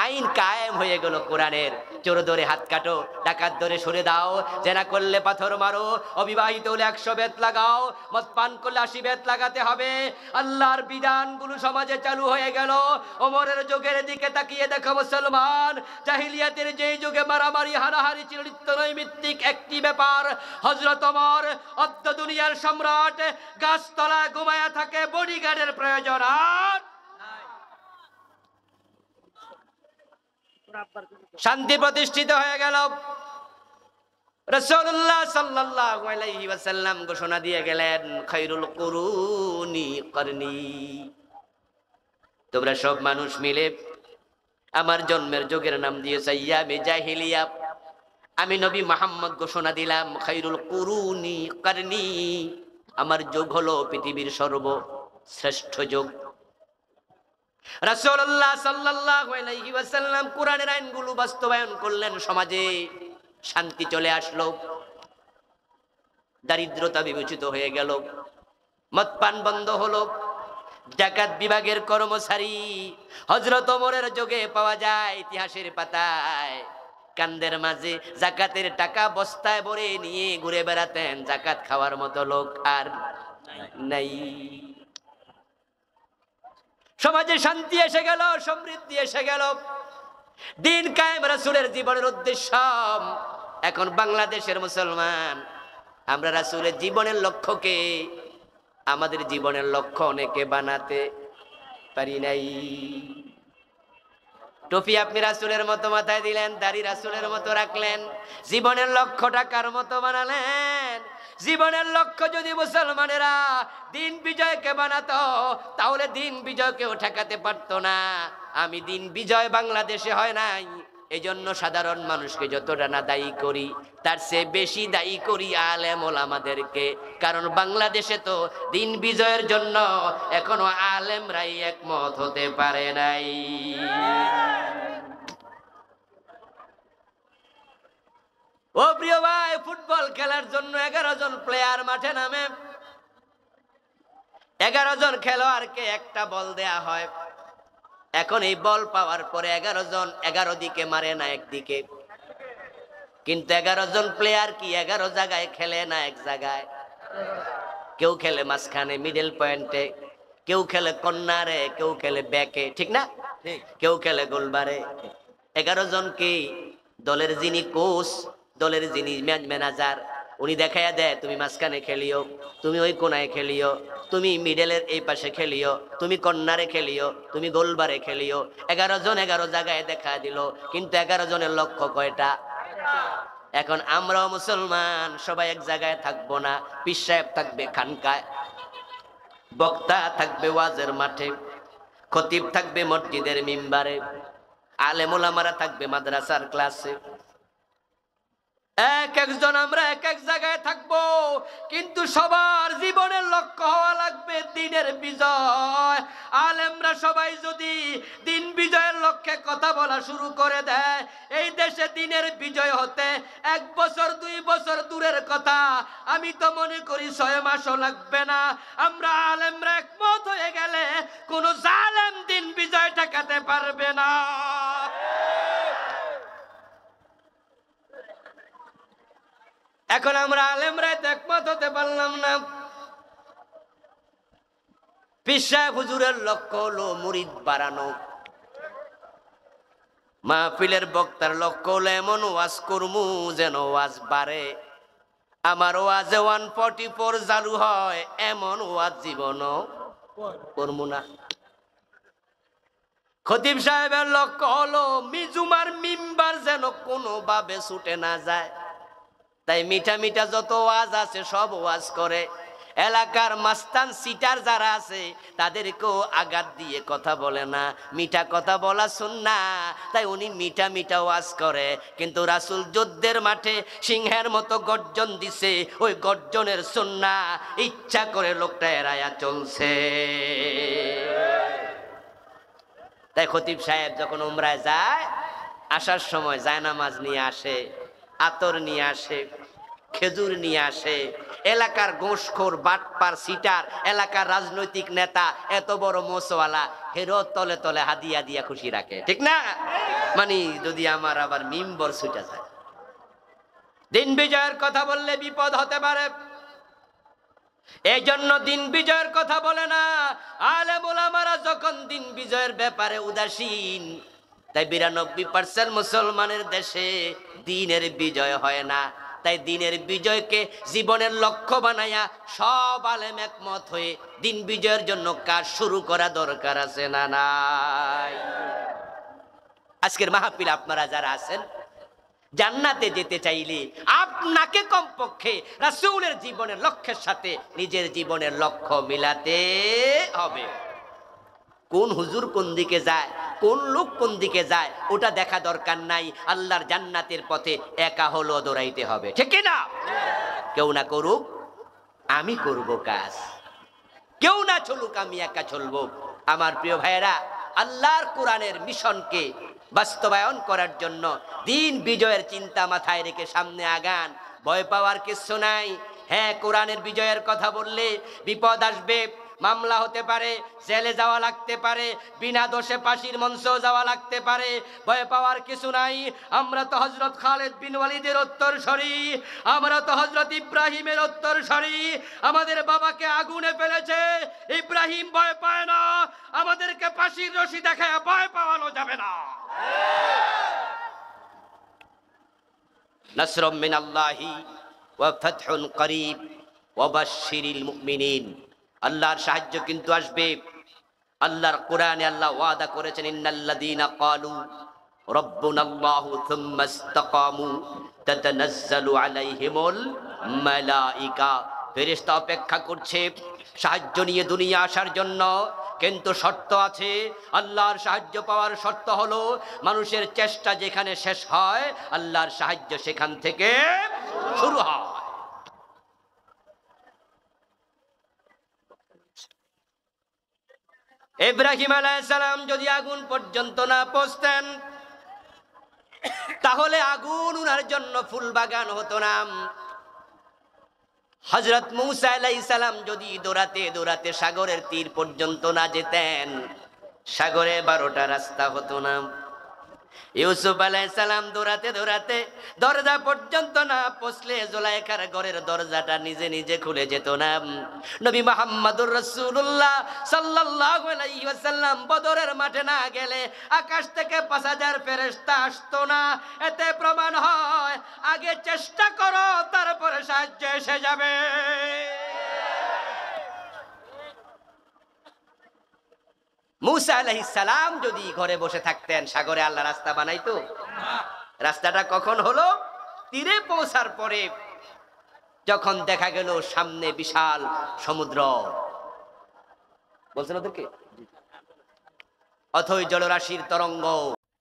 আইন কায়েম হয়ে গেল কোরআনের। চোর ধরে হাত কাটো, ডাকাত ধরে সরে দাও, জেনা করলে পাথর মারো, অবিবাহিত হলে 100 বেত লাগাও, মদ পান করলে 80 বেত লাগাতে হবে। আল্লাহর বিধানগুলো সমাজে চালু হয়ে গেল। ওমরের যুগের দিকে তাকিয়ে দেখো মুসলমান, জাহিলিয়াতের যে যুগে মারামারি হানাহারি ছিল নিত্য নৈমিত্তিক একটি ব্যাপার, হযরত ওমর অর্ধ দুনিয়ার সম্রাট, গাছতলায় ঘুমায়া থাকে, বডিগার্ডের প্রয়োজন আর শান্তি প্রতিষ্ঠিত হয়ে গেল। রাসূলুল্লাহ সাল্লাল্লাহু আলাইহি ওয়াসাল্লাম ঘোষণা দিয়ে গেলেন, খায়রুল কুরুনি করনি, তোমরা সব মানুষ মিলে আমার জন্মের যুগের নাম দিয়েছে আইয়ামে জাহিলিয়া। আমি নবী মুহাম্মদ ঘোষণা দিলাম, খায়রুল কুরুনি করনি, আমার যুগ হলো পৃথিবীর সর্বশ্রেষ্ঠ যুগ। রাসূলুল্লাহ সাল্লাল্লাহু আলাইহি ওয়াসাল্লাম কোরআনের আইনগুলো বাস্তবায়ন করলেন, সমাজে শান্তি চলে আসলো, দারিদ্রতা বিমোচিত হয়ে গেল, মদপান বন্ধ হলো। জাকাত বিভাগের কর্মচারী হযরত ওমরের যুগে পাওয়া যায় ইতিহাসের পাতায়, কান্দের মাঝে জাকাতের টাকা বস্তায় ভরে নিয়ে ঘুরে বেড়াতেন। জাকাত খাওয়ার মতো লোক আর নাই। সমাজে শান্তি এসে গেল, সমৃদ্ধি এসে গেল, দিন কায়েম রাসূলের জীবনের উদ্দেশ্য। এখন বাংলাদেশের মুসলমান আমরা রাসূলের জীবনের লক্ষ্যকে আমাদের জীবনের লক্ষ্য অনেকে বানাতে পারি নাই। টুপি আপনি রাসূলের মতো মাথায় দিলেন, দাড়ি রাসূলের মতো রাখলেন, জীবনের লক্ষ্যটা কার মতো বানালেন? জীবনের লক্ষ্য যদি মুসলমানেরা দিন বিজয়কে বানাতো, তাহলে দিন বিজয়কেও ঠেকাতে পারতো না। আমি দিন বিজয় বাংলাদেশে হয় নাই, এজন্য সাধারণ মানুষকে যতটা না দায়ী করি, তার চেয়ে বেশি দায়ী করি আলেম ওলামাদেরকে। কারণ বাংলাদেশে তো দিন বিজয়ের জন্য এখনো আলেমরাই একমত হতে পারে নাই। ও প্রিয় ভাই, ফুটবল খেলার জন্য 11 জন প্লেয়ার মাঠে নামে। 11 জন খেলোয়াড়কে একটা বল দেয়া হয়। এখন এই বল পাওয়ার পরে 11 জন 11 দিকে মারে না একদিকে, কিন্তু 11 জন প্লেয়ার কি 11 জায়গায় খেলে না এক জায়গায়? কেউ খেলে মাঝখানে মিডল পয়েন্টে, কেউ খেলে কর্নারে, কেউ খেলে ব্যাকে, ঠিক না? কেউ খেলে গোলবারে। 11 জন কি দলের যিনি কোচ, দলের যিনি ম্যানেজার, উনি দেখাইয়া দেয় তুমি মাঝখানে খেলিও, তুমি ওই কোনায় খেলিও, তুমি মিডলের এই পাশে খেলিও, তুমি কর্নারে খেলিও, তুমি গোলবারে খেলিও। 11 জন 11 জায়গায় দেখা দিল, কিন্তু 11 জনের লক্ষ্য কয়টা? এখন আমরাও মুসলমান, সবাই এক জায়গায় থাকবো না। পীর সাহেব থাকবে খানকায়, বক্তা থাকবে ওয়াজের মাঠে, খতিব থাকবে মসজিদের মিম্বারে, আলেম ওলামারা থাকবে মাদ্রাসার ক্লাসে। এক একজন আমরা এক এক জায়গায় থাকবো, কিন্তু সবার জীবনের লক্ষ্য হওয়া লাগবে দিনের বিজয়। আলেমরা সবাই যদি দিন বিজয়ের লক্ষ্যে কথা বলা শুরু করে দেয়, এই দেশে দিনের বিজয় হতে 1 বছর 2 বছর দূরের কথা, আমি তো মনে করি 6 মাসও লাগবে না। আমরা আলেমরা একমত হয়ে গেলে কোন জালেম দিন বিজয় ঠেকাতে পারবে না। এখন আমরা আলেমরা একমত হতে পারলাম না। পীর সাহেব হুজুরের লক্ষ্য হলো মুরিদ বাড়ানো, মাহফিলের বক্তার লক্ষ্য হলো এমন ওয়াজ করমু যেন ওয়াজ বাড়ে। আমার ওয়াজে 144 চালু হয়, এমন ওয়াজ জীবনও করমু না। খতিব সাহেবের লক্ষ্য হলো মিজুমার মিম্বার যেন কোনোভাবে ছুটে না যায়, তাই মিঠা মিঠা যত ওয়াজ আছে সব ওয়াজ করে। এলাকার মাস্তান সিটার যারা আছে তাদেরকেও আঘাত দিয়ে কথা বলে না, মিঠা কথা বলা সুন্নাহ, তাই উনি মিঠা মিঠা ওয়াজ করে। কিন্তু রাসূল যুদ্ধের মাঠে সিংহের মতো গর্জন দিছে, ওই গর্জনের সুন্নাহ ইচ্ছা করে লোকটা এড়ায়া চলছে। তাই খতিব সাহেব যখন উমরায় যায়, আসার সময় জায়নামাজ নিয়ে আসে, আতর নিয়ে আসে, খেজুর নিয়ে আসে। এলাকার গোশখোর বাটপার সিটার, এলাকার রাজনৈতিক নেতা, এত বড় মোসওয়ালা, হেরো তলে তলে হাদিয়া দিয়া খুশি রাখে, ঠিক না? মানে যদি আমার আবার মিম্বর ছুটে যায়, দিন বিজয়ের কথা বললে বিপদ হতে পারে, এই জন্য দিন বিজয়ের কথা বলে না। আলেম ওলামারা যখন দিন বিজয়ের ব্যাপারে উদাসীন, তাই 92% মুসলমানের দেশে দিনের বিজয় হয় না। তাই দিনের বিজয়কে জীবনের লক্ষ্য বানায়া সব আলেম একমত হয়ে দিন বিজয়ের জন্য কাজ শুরু করা দরকার আছে না নাই? আজকের মাহফিল আপনারা যারা আছেন, জান্নাতে যেতে চাইলে আপনাকে কমপক্ষে রাসূলের জীবনের লক্ষ্যের সাথে নিজের জীবনের লক্ষ্য মিলাতে হবে। কোন হুজুর কোন দিকে যায়, কোন লোক কোন দিকে যায়, ওটা দেখা দরকার নাই। আল্লাহর জান্নাতের পথে একা হলো দৌড়াইতে হবে, ঠিক না? কেউ না করুক, আমি করব কাজ, কেউ না চলুক, আমি একা চলবো। আমার প্রিয় ভাইয়েরা, আল্লাহর কোরআনের মিশনকে বাস্তবায়ন করার জন্য দিন বিজয়ের চিন্তা মাথায় রেখে সামনে আগান। ভয় পাওয়ার কিছু নাই। হ্যাঁ, কোরআনের বিজয়ের কথা বললে বিপদ আসবে, মামলা হতে পারে, জেলে যাওয়া লাগতে পারে, বিনা দোষে ফাঁসির মঞ্চেও যাওয়া লাগতে পারে। ভয় পাওয়ার কিছু নাই। আমরা তো হযরত খালিদ বিন ওয়ালিদের উত্তরসূরি, আমরা তো হযরত ইব্রাহিমের উত্তরসূরি। আমাদের বাবাকে আগুনে ফেলেছে, ইব্রাহিম ভয় পায় না। আমাদেরকে ফাঁসির রশি দেখায় ভয় পাওয়ানো যাবে না। নাসরুম মিনাল্লাহি ওয়া ফাতহুন করিব ওয়া বাশশিরিল মুমিনিন। আল্লাহর সাহায্য কিন্তু আসবে, আল্লাহর কোরআনে আল্লাহ ওয়াদা করেছেন, ইন্নাল্লাযীনা ক্বালু রাব্বুনাল্লাহু থুম্মা ইসতাকামু তাতানাজ্জালু আলাইহিমুল মালাইকা। ফেরেশতা অপেক্ষা করছে সাহায্য নিয়ে দুনিয়া আসার জন্য, কিন্তু শর্ত আছে। আল্লাহর সাহায্য পাওয়ার শর্ত হলো মানুষের চেষ্টা যেখানে শেষ হয় আল্লাহর সাহায্য সেখান থেকে শুরু হয়। ইব্রাহিম আলাইহিস সালাম যদি আগুন পর্যন্ত না পৌঁছতেন তাহলে আগুন উনার জন্য ফুল বাগান হতো না। হযরত মূসা আলাইহিস সালাম যদি দৌড়াতে দৌড়াতে সাগরের তীর পর্যন্ত না যেতেন সাগরে 12টা রাস্তা হতো না। ইউসুফ আলাইহিস সালাম দৌড়াতে দৌড়াতে দরজা পর্যন্ত না পৌঁছলে জুলাইখার ঘরের দরজাটা নিজে নিজে খুলে যেত না। নবী মুহাম্মদুর রাসূলুল্লাহ সাল্লাল্লাহু আলাইহি ওয়াসাল্লাম বদরের মাঠে না গেলে আকাশ থেকে 5000 ফেরেশতা আসতো না। এতে প্রমাণ হয় আগে চেষ্টা করো তারপরে সাহায্য এসে যাবে। মূসা আলাইহিস সালাম যদি ঘরে বসে থাকতেন সাগরে আল্লাহ রাস্তা বানাইতো? রাস্তাটা কখন হলো? তীরে পৌঁছার পরে, যখন দেখা গেল সামনে বিশাল সমুদ্র। বলছেন ওদেরকে? অথই জলরাশির তরঙ্গ।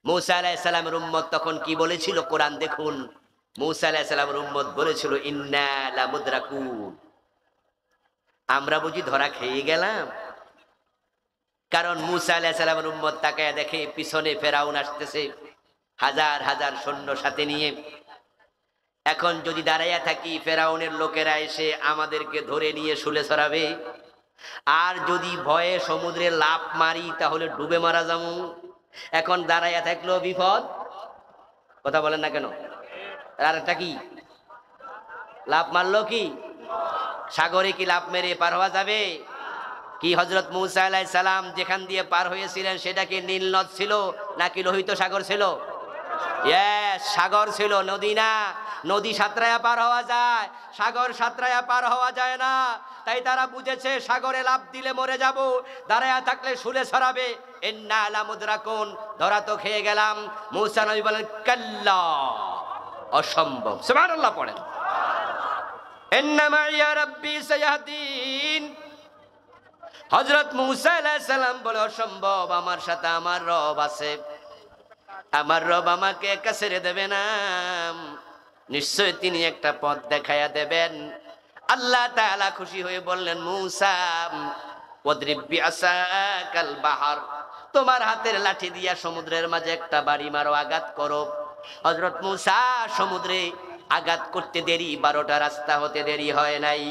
মূসা আলাইহিস সালামের উম্মত তখন কি বলেছিল কোরআন দেখুন। মূসা আলাইহিস সালামের উম্মত বলেছিল, ইন্না লামুদরাকুন, আমরা বুঝি ধরা খেয়ে গেলাম। কারণ মূসা আলাইহিস সালামের উম্মত তাকায়া দেখে পিছনে ফেরাউন আসতেছে হাজার হাজার সৈন্য সাথে নিয়ে। এখন যদি দাঁড়াইয়া থাকি ফেরাউনের লোকেরা এসে আমাদেরকে ধরে নিয়ে শুলে ছড়াবে, আর যদি ভয়ে সমুদ্রে লাফ মারি তাহলে ডুবে মারা যাবো। এখন দাঁড়াইয়া থাকলেও বিপদ। কথা বলেন না কেন? আর একটা কি, লাফ মারলো কি সাগরে কি লাফ মেরে পার হওয়া যাবে? কি হযরত মূসা আলাইহিস সালাম যেখান দিয়ে পার হয়েছিলেন সেটা কি নীল নদ ছিল নাকি লোহিত সাগর ছিল? ইয়েস, সাগর ছিল, নদী না। নদী সাঁতরায়া পার হওয়া যায়, সাগর সাঁতরায়া পার হওয়া যায় না। তাই তারা বুঝেছে সাগরে লাফ দিলে মরে যাব, দাঁড়ায়া থাকলে শুলে ছড়াবে। ইন্না লামুদরাকুন, ধরা তো খেয়ে গেলাম। মূসা নবী বলেন, কাল্লা, অসম্ভব। সুবহানাল্লাহ পড়েন। ইন্না মাইয়া রাব্বি সায়াহদিন। হযরত মূসা আলাইহিস সালাম বলে, অসম্ভব, আমার সাথে আমার রব আছে, আমার রব আমাকে একা ছেড়ে দেবে না, নিশ্চয় তিনি একটা পথ দেখায়া দেবেন। আল্লাহ তাআলা খুশি হয়ে বললেন, মূসা ওয়াদরিব বিআসাকাল বাহর, তোমার হাতের লাঠি দিয়া সমুদ্রের মাঝে একটা বাড়ি মারো, আঘাত করো। হযরত মূসা সমুদ্রে আঘাত করতে দেরি, 12টা রাস্তা হতে দেরি হয় নাই।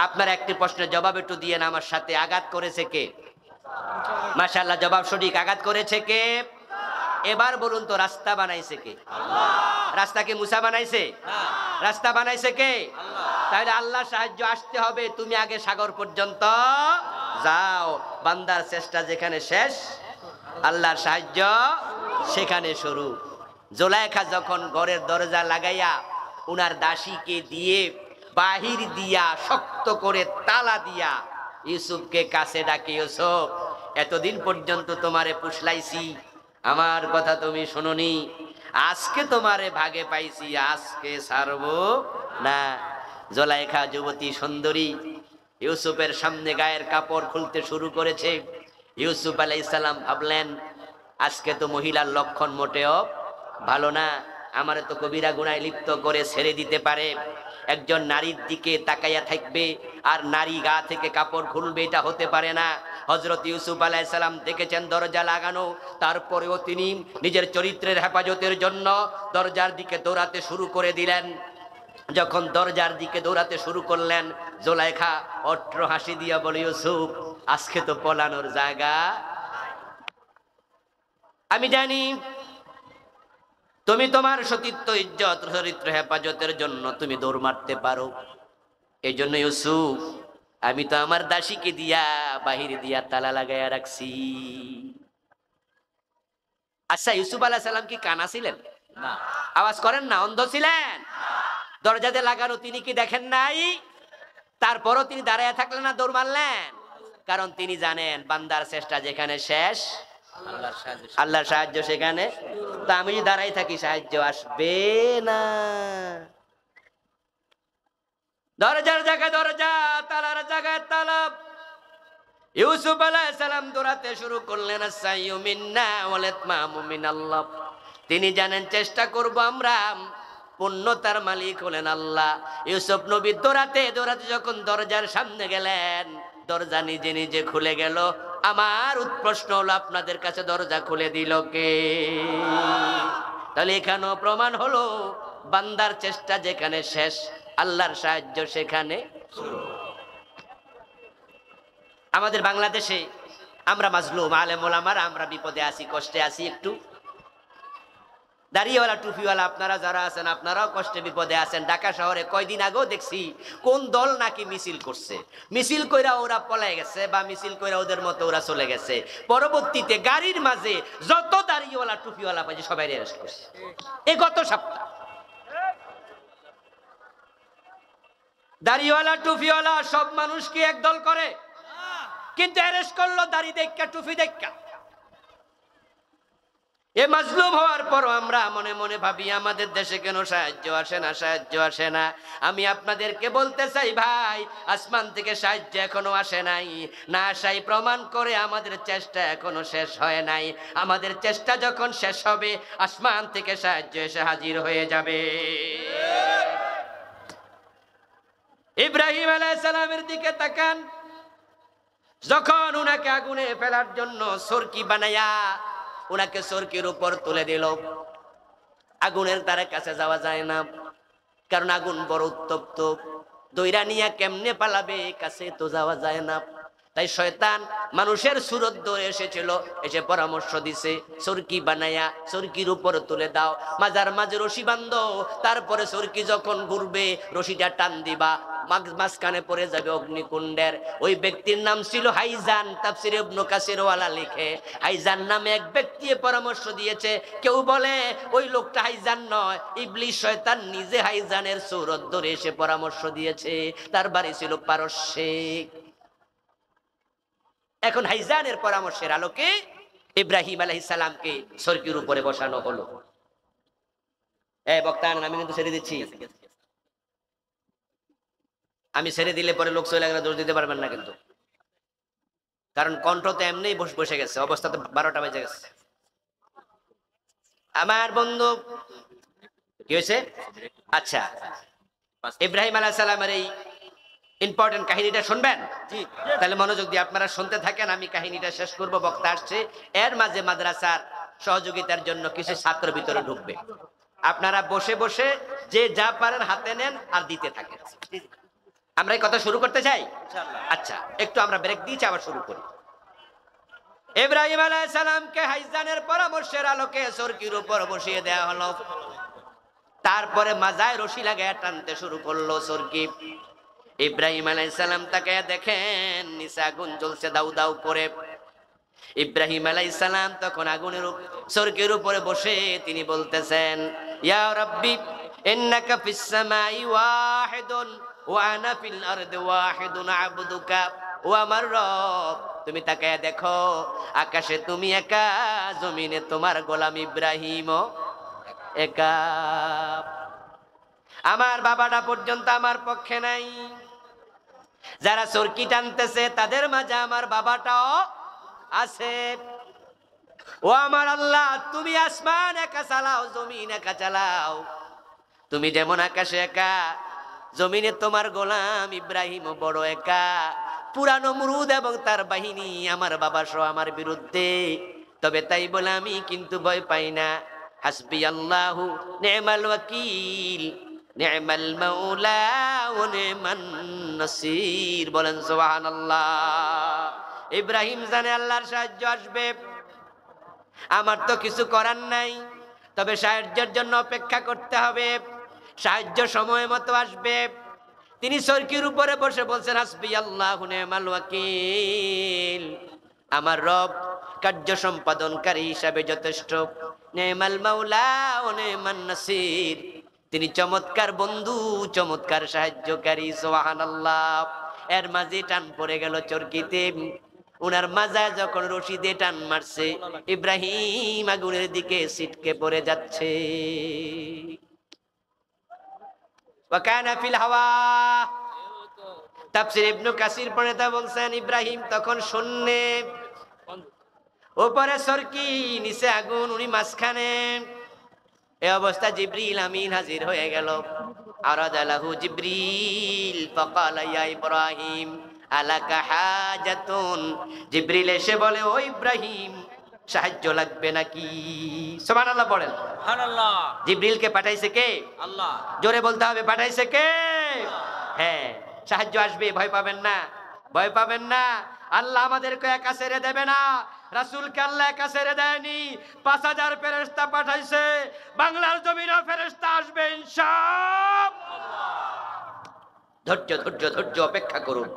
আপনার একটি প্রশ্নের জবাব একটু দিয়ে না আমার সাথে। আঘাত করেছে কে? মাশাআল্লাহ, জবাব সঠিক। আঘাত করেছে কে? এবার বলুন তো, রাস্তা বানাইছে কে? আল্লাহ। রাস্তা কি মূসা বানাইছে? না, রাস্তা বানাইছে কে? আল্লাহ। তাহলে আল্লাহর সাহায্য আসতে হবে, তুমি আগে সাগর পর্যন্ত যাও। বান্দার চেষ্টা যেখানে শেষ আল্লাহর সাহায্য সেখানে শুরু। জুলাইখা যখন ঘরের দরজা লাগাইয়া উনার দাসীকে দিয়ে বাহির দিয়া শক্ত করে তালা দিয়া ইউসুফকে কাছে ডাকে, ইউসুফ, এতদিন পর্যন্ত তোমারে পুষলাইছি, আমার কথা তুমি শুনোনি, আজকে তোমারে ভাগে পাইছি, আজকে ছাড়বো না। জুলাইখা যুবতী সুন্দরী ইউসুফের সামনে গায়ের কাপড় খুলতে শুরু করেছে। ইউসুফ আলাইহিস সালাম ভাবলেন, আজকে তো মহিলার লক্ষণ মোটেও ভালো না, আমারে তো কবিরা গুনায় লিপ্ত করে ছেড়ে দিতে পারে। একজন নারীর দিকে তাকাইয়া থাকবে আর নারী গা থেকে কাপড় খুলবে, এটা হতে পারে না। হযরত ইউসুফ আলাইহিস সালাম দেখেছেন দরজা লাগানো, তারপরেও তিনি নিজের চরিত্রের হেফাজতের জন্য দরজার দিকে দৌড়াতে শুরু করে দিলেন। যখন দরজার দিকে দৌড়াতে শুরু করলেন, জুলাইখা অট্র হাসি দিয়া বলে, ইউসুফ, আজকে তো পলানোর জায়গা। আমি জানি তুমি তোমার সতীত্ব, ইজ্জত, চরিত্র হেফাজতের জন্য তুমি দৌড় মারতে পারো। এই জন্য ইউসুফ, আমি তো আমার দাসীকে দিয়া বাহির দিয়া তালা লাগাইয়া রাখছি। আচ্ছা, ইউসুফ আলাইহিস সালাম কি কানা ছিলেন? না। আওয়াজ করেন না, অন্ধ ছিলেন? দরজাতে লাগানো তিনি কি দেখেন নাই? তারপরও তিনি দাঁড়ায় থাকলেন না দৌড় মারলেন? কারণ তিনি জানেন বান্দার চেষ্টা যেখানে শেষ আল্লাহর সাহায্য সেখানে। তো আমি যদি দাঁড়াই থাকি সাহায্য আসবে না। দরজার জায়গায় দরজা, তালার জায়গায় তালা। ইউসুফ আলাইহিস সালাম দৌড়াতে শুরু করলেন, আস-সাইয়্যু মিন্না ওয়াল ইতমামু মিনাল্লাহ। তিনি জানেন চেষ্টা করব আমরা, পূর্ণতার মালিক হলেন আল্লাহ। ইউসুফ নবী দৌড়াতে দৌড়াতে যখন দরজার সামনে গেলেন, দরজা নিজে নিজে খুলে গেল। আমার প্রশ্ন হলো, আপনাদের কাছে দরজা খুলে দিল কে? তাহলে এখানেও প্রমাণ হলো বান্দার চেষ্টা যেখানে শেষ আল্লাহর সাহায্য সেখানে। আমাদের বাংলাদেশে আমরা মাজলুম, আলেম ওলামারা আমরা বিপদে আছি, কষ্টে আছি। একটু দাড়িওয়ালা টুপিওয়ালা আপনারা যারা আছেন, আপনারাও কষ্টে বিপদে আছেন। ঢাকা শহরে কয়দিন আগেও দেখছি কোন দল নাকি মিছিল করছে, মিছিল কইরা ওরা পলায় গেছে, বা মিছিল কইরা ওদের মতো ওরা চলে গেছে। পরবর্তীতে গাড়ির মাঝে যত দাড়িওয়ালা টুপিওয়ালা পাইছে সবাই অ্যারেস্ট করছে। এই গত সপ্তাহ দাড়িওয়ালা টুপিওয়ালা সব মানুষ কি এক দল করে? কিন্তু অ্যারেস্ট করলো দাড়ি দেখা, টুপি দেখা। এ মাজলুম হওয়ার পর আমরা মনে মনে ভাবি আমাদের দেশে কেন সাহায্য আসে না, সাহায্য আসে না। আমি আপনাদেরকে বলতে চাই ভাই, আসমান থেকে সাহায্য এখনো আসে নাই। না আসাই প্রমাণ করে আমাদের চেষ্টা এখনো শেষ হয় নাই। আমাদের চেষ্টা যখন শেষ হবে, আসমান থেকে সাহায্য এসে হাজির হয়ে যাবে। ইব্রাহিম আলাইহিস সালামের দিকে তাকান, যখন উনাকে আগুনে ফেলার জন্য সরকি বানায়া উনাকে সরকির উপর তুলে দিল। আগুনের তার কাছে যাওয়া যায় না, কারণ আগুন বড় উত্তপ্ত। দইরা নিয়া কেমনে পালাবে, কাছে তো যাওয়া যায় না। তাই শয়তান মানুষের সুরত ধরে এসেছিল, এসে পরামর্শ দিছে সরকি বানায়া সরকির উপর তুলে দাও, মাজার মাঝে রশি বান্ধো, তারপরে সরকি যখন ঘুরবে রশিটা টান দিবা, মাঝখানে পড়ে যাবে অগ্নিকুণ্ডের। ওই ব্যক্তির নাম ছিল হাইজান। তাফসিরে ইবনে কাসির ওয়ালা লিখে, হাইজান নামে এক ব্যক্তি পরামর্শ দিয়েছে। কেউ বলে ওই লোকটা হাইজান নয়, ইবলিস শয়তান নিজে হাইজানের সুরত ধরে এসে পরামর্শ দিয়েছে। তার বাড়ি ছিল পারস্যে। এখন হাইজানের পরামর্শের আলোকে ইব্রাহিম আলাইহিস সালামকে সরকির উপরে বসানো হলো। বক্তান আমি কিন্তু ছেড়ে দিচ্ছি, আমি ছেড়ে দিলে পরে লোক চলে গেলে দোষ দিতে পারবেন না কিন্তু, কারণ কণ্ঠ তো এমনি বসে গেছে, অবস্থা তো 12টা বেজে গেছে। আমার বন্ধু কি হয়েছে? আচ্ছা, ইব্রাহিম আলাইহিস সালামের এই ইম্পর্টেন্ট কাহিনীটা শুনবেন? তাহলে মনোযোগ দিয়ে আপনারা শুনতে থাকেন, আমি কাহিনীটা শেষ করব। বক্তা আসছে, এর মাঝে মাদ্রাসার সহযোগিতার জন্য কিছু ছাত্র ভিতরে ঢুকবে। আপনারা বসে বসে যে যা পারেন হাতে নেন আর দিতে থাকেন। আমরা এই কথা শুরু করতে চাই। আচ্ছা, একটু আমরা ব্রেক দিয়েছি, আবার শুরু করি। ইব্রাহিম আলাইহিস সালামকে হাইজানের পরামর্শের আলোকে সরকির উপর বসিয়ে দেওয়া হলো। তারপরে মাজায় রশি লাগায় টানতে শুরু করলো সরকি। ইব্রাহিম আলাইহিস সালাম তাকে দেখেন নিচে আগুন জ্বলছে দাউ দাউ করে। ইব্রাহিম আলাইহিস সালাম তখন আগুনের সরকির উপরে বসে তিনি বলতেছেন, ইয়া রাব্বি ইন্নাকা ফিস সামাই ওয়াহিদুন ওয়া আনা ফিল আরদি ওয়াহিদুন আবদুকা। ও আমার রব, তুমি তাকায়া দেখো, আকাশে তুমি একা, জমিনে তোমার গোলাম ইব্রাহিম একা। আমার বাবাটা পর্যন্ত আমার পক্ষে নাই, যারা সরকি টানতেছে তাদের মাঝে আমার বাবাটাও আছে। ও আমার আল্লাহ, তুমি আসমান একা চালাও, জমিন একা চালাও। তুমি যেমন আকাশে একা, জমিনে তোমার গোলাম ইব্রাহিম বড় একা। পুরানো নমরুদ এবং তার বাহিনী আমার বাবা সহ আমার বিরুদ্ধে। তবে তাই বলে আমি কিন্তু ভয় পাই না। হাসবি আল্লাহু নি'মাল ওয়াকিল, নি'মাল মাওলা ওয়া নি'মান নাসির। বলেন সুবহানাল্লাহ। ইব্রাহিম জানে আল্লাহর সাহায্য আসবে, আমার তো কিছু করার নাই, তবে সাহায্যের জন্য অপেক্ষা করতে হবে। সাহায্য সময় মতো আসবে। তিনি সরকির উপরে বসে বলছেন, হাসবি আল্লাহু নি'মাল ওয়াকিল, আমার রব কার্য সম্পাদনকারী হিসাবে যথেষ্ট। নি'মাল মাওলা ওয়া নি'মান নাসির, তিনি চমৎকার বন্ধু, চমৎকার সাহায্যকারী। সুবহানাল্লাহ। এর মাঝে টান পড়ে গেল চরকিতে। উনার মাজায় যখন রশি দিয়ে টান মারছে, ইব্রাহিম আগুনের দিকে ছিটকে পড়ে যাচ্ছে। ওয়াকানা ফিল হাওয়া। তাফসীর ইবনে কাসির প্রণেতা বলছেন ইব্রাহিম তখন শূন্যে, উপরে সরকি নিচে আগুন, উনি মাঝখানে। এই অবস্থা জিবরিল আমিন হাজির হয়ে গেল। আরাদালাহু জিবরিল ফাকালা ইয়া ইব্রাহিম আলাকা হাজাতুন। জিবরিল এসে বলে, ও ইব্রাহিম সাহায্য লাগবে নাকি? সুবহানাল্লাহ পড়েন। সুবহানাল্লাহ। জিবরিলকে পাঠাইছে কে? আল্লাহ। জোরে বলতে হবে, পাঠাইছে কে? হ্যাঁ, সাহায্য আসবে, ভয় পাবেন না, ভয় পাবেন না। আল্লাহ আমাদেরকে একা ছেড়ে দেবে না। রাসূলকে আল্লাহ একা ছেড়ে দেয়নি, 5000 ফেরেশতা পাঠাইছে। বাংলার জমিনে ফেরেশতা আসবে ইনশাআল্লাহ। ধৈর্য ধৈর্য ধৈর্য, অপেক্ষা করুন।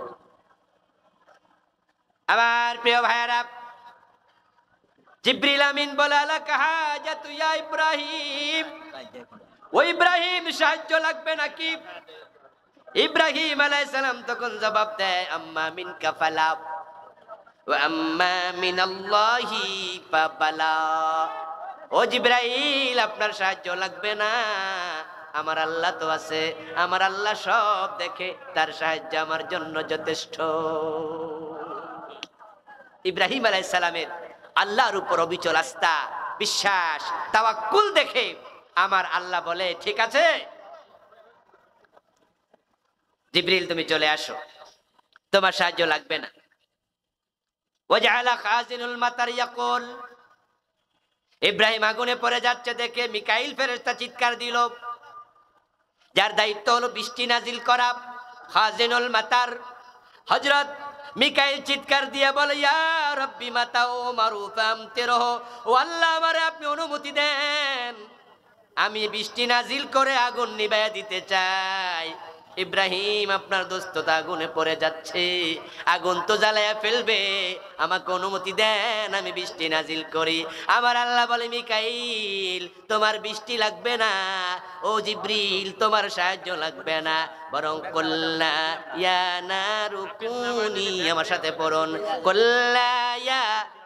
আমার প্রিয় ভাইয়েরা, জিবরিল আমিন বলে, আলাকা হাজাতু ইয়া ইব্রাহিম। ও ইব্রাহিম সাহায্য লাগবে নাকি? ইব্রাহিম আলাইহিস সালাম তখন জবাব দেয়, আম্মা মিনকা ফালা ওয়া আম্মা মিনাল্লাহি ফাবালা। ও জিবরাইল, আপনার সাহায্য লাগবে না, আমার আল্লাহ তো আছে, আমার আল্লাহ সব দেখে, তার সাহায্য আমার জন্য যথেষ্ট। ইব্রাহিম আলাইহিস সালামের আল্লাহর উপর অবিচল আস্থা, বিশ্বাস, তাওয়াক্কুল দেখে আমার আল্লাহ বলে, ঠিক আছে জিবরিল তুমি চলে আসো, তোমার সাহায্য লাগবে না। ওয়াজআলা খাজিনুল মাতার ইয়াকুল। ইব্রাহিম আগুনে পড়ে যাচ্ছে দেখে মিকাইল ফেরেশতা চিৎকার দিল, যার দায়িত্ব হলো বৃষ্টি নাজিল করা, খাজিনুল মাতার হযরত মিকাইল চিৎকার দিয়ে বলে, ইয়া রাব্বি মাতাও মারুফাম তেরহ। ও আল্লাহ, আমারে আপনি অনুমতি দেন, আমি বৃষ্টি নাজিল করে আগুন নিভাইয়া দিতে চাই। ইব্রাহিম, আপনার দোস্ত তো আগুনে পড়ে যাচ্ছে, আগুন তো জ্বালায়া ফেলবে, আমাকে অনুমতি দেন, আমি বৃষ্টি নাজিল করি। আমার আল্লাহ বলে, মিকাইল তোমার বৃষ্টি লাগবে না, ও জিবরিল তোমার সাহায্য লাগবে না, বরং কুল্লা ইয়া নারু কুনি, আমার সাথে পড়ুন, কুল্লা ইয়া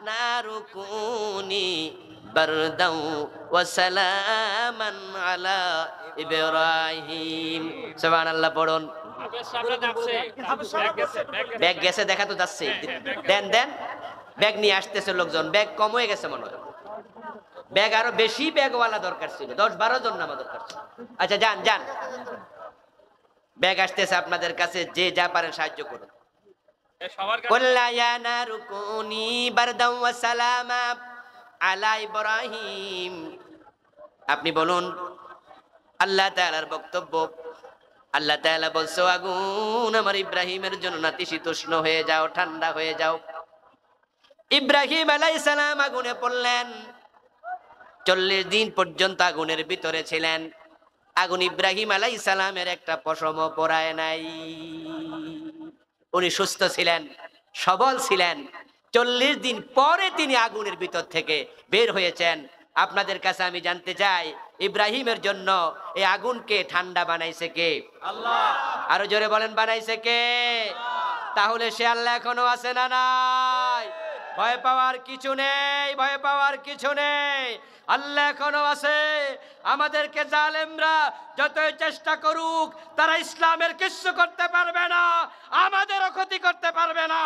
নারু কুনি বারদাও ওয়া সালামান আলা ইব্রাহিম। সুবহানাল্লাহ পড়ুন। ব্যাগ গেছে, দেখা তো যাচ্ছে, দেন দেন, ব্যাগ নিয়ে আসতেছে লোকজন, ব্যাগ কম হয়ে গেছে মনে হয়, ব্যাগ আরো বেশি ব্যাগওয়ালা দরকার ছিল, 10-12 জন নামা দরকার ছিল। আচ্ছা যান যান, ব্যাগ আসতেছে আপনাদের কাছে, যে যা পারেন সাহায্য করুন। কুল্লা ইয়া নারু কুনি বারদাও ওয়া সালামা আলা ইব্রাহিম। আপনি বলুন আল্লাহ তাআলার বক্তব্য। আল্লাহ তাআলা বলছে, আগুন আমার ইব্রাহিমের জন্য নাতিশীতোষ্ণ হয়ে যাও, ঠান্ডা হয়ে যাও। ইব্রাহিম আলাইহিস সালাম আগুনে পড়লেন, 40 দিন পর্যন্ত আগুনের ভিতরে ছিলেন। আগুন ইব্রাহিম আলাইহিস সালামের একটা পশমও পোড়ায় নাই। উনি সুস্থ ছিলেন, সবল ছিলেন। 40 দিন পরে তিনি আগুনের ভিতর থেকে বের হয়েছেন। আপনাদের কাছে আমি জানতে চাই, ইব্রাহিমের জন্য এই আগুনকে ঠান্ডা বানাইছে কে? আল্লাহ। আরো জোরে বলেন, বানাইছে কে? তাহলে সে আল্লাহ এখনো আছে না নাই? ভয় পাওয়ার কিছু নেই, ভয় পাওয়ার কিছু নেই, আল্লাহ এখনো আছে। আমাদেরকে জালেমরা যতই চেষ্টা করুক, তারা ইসলামের কিচ্ছু করতে পারবে না, আমাদেরও ক্ষতি করতে পারবে না।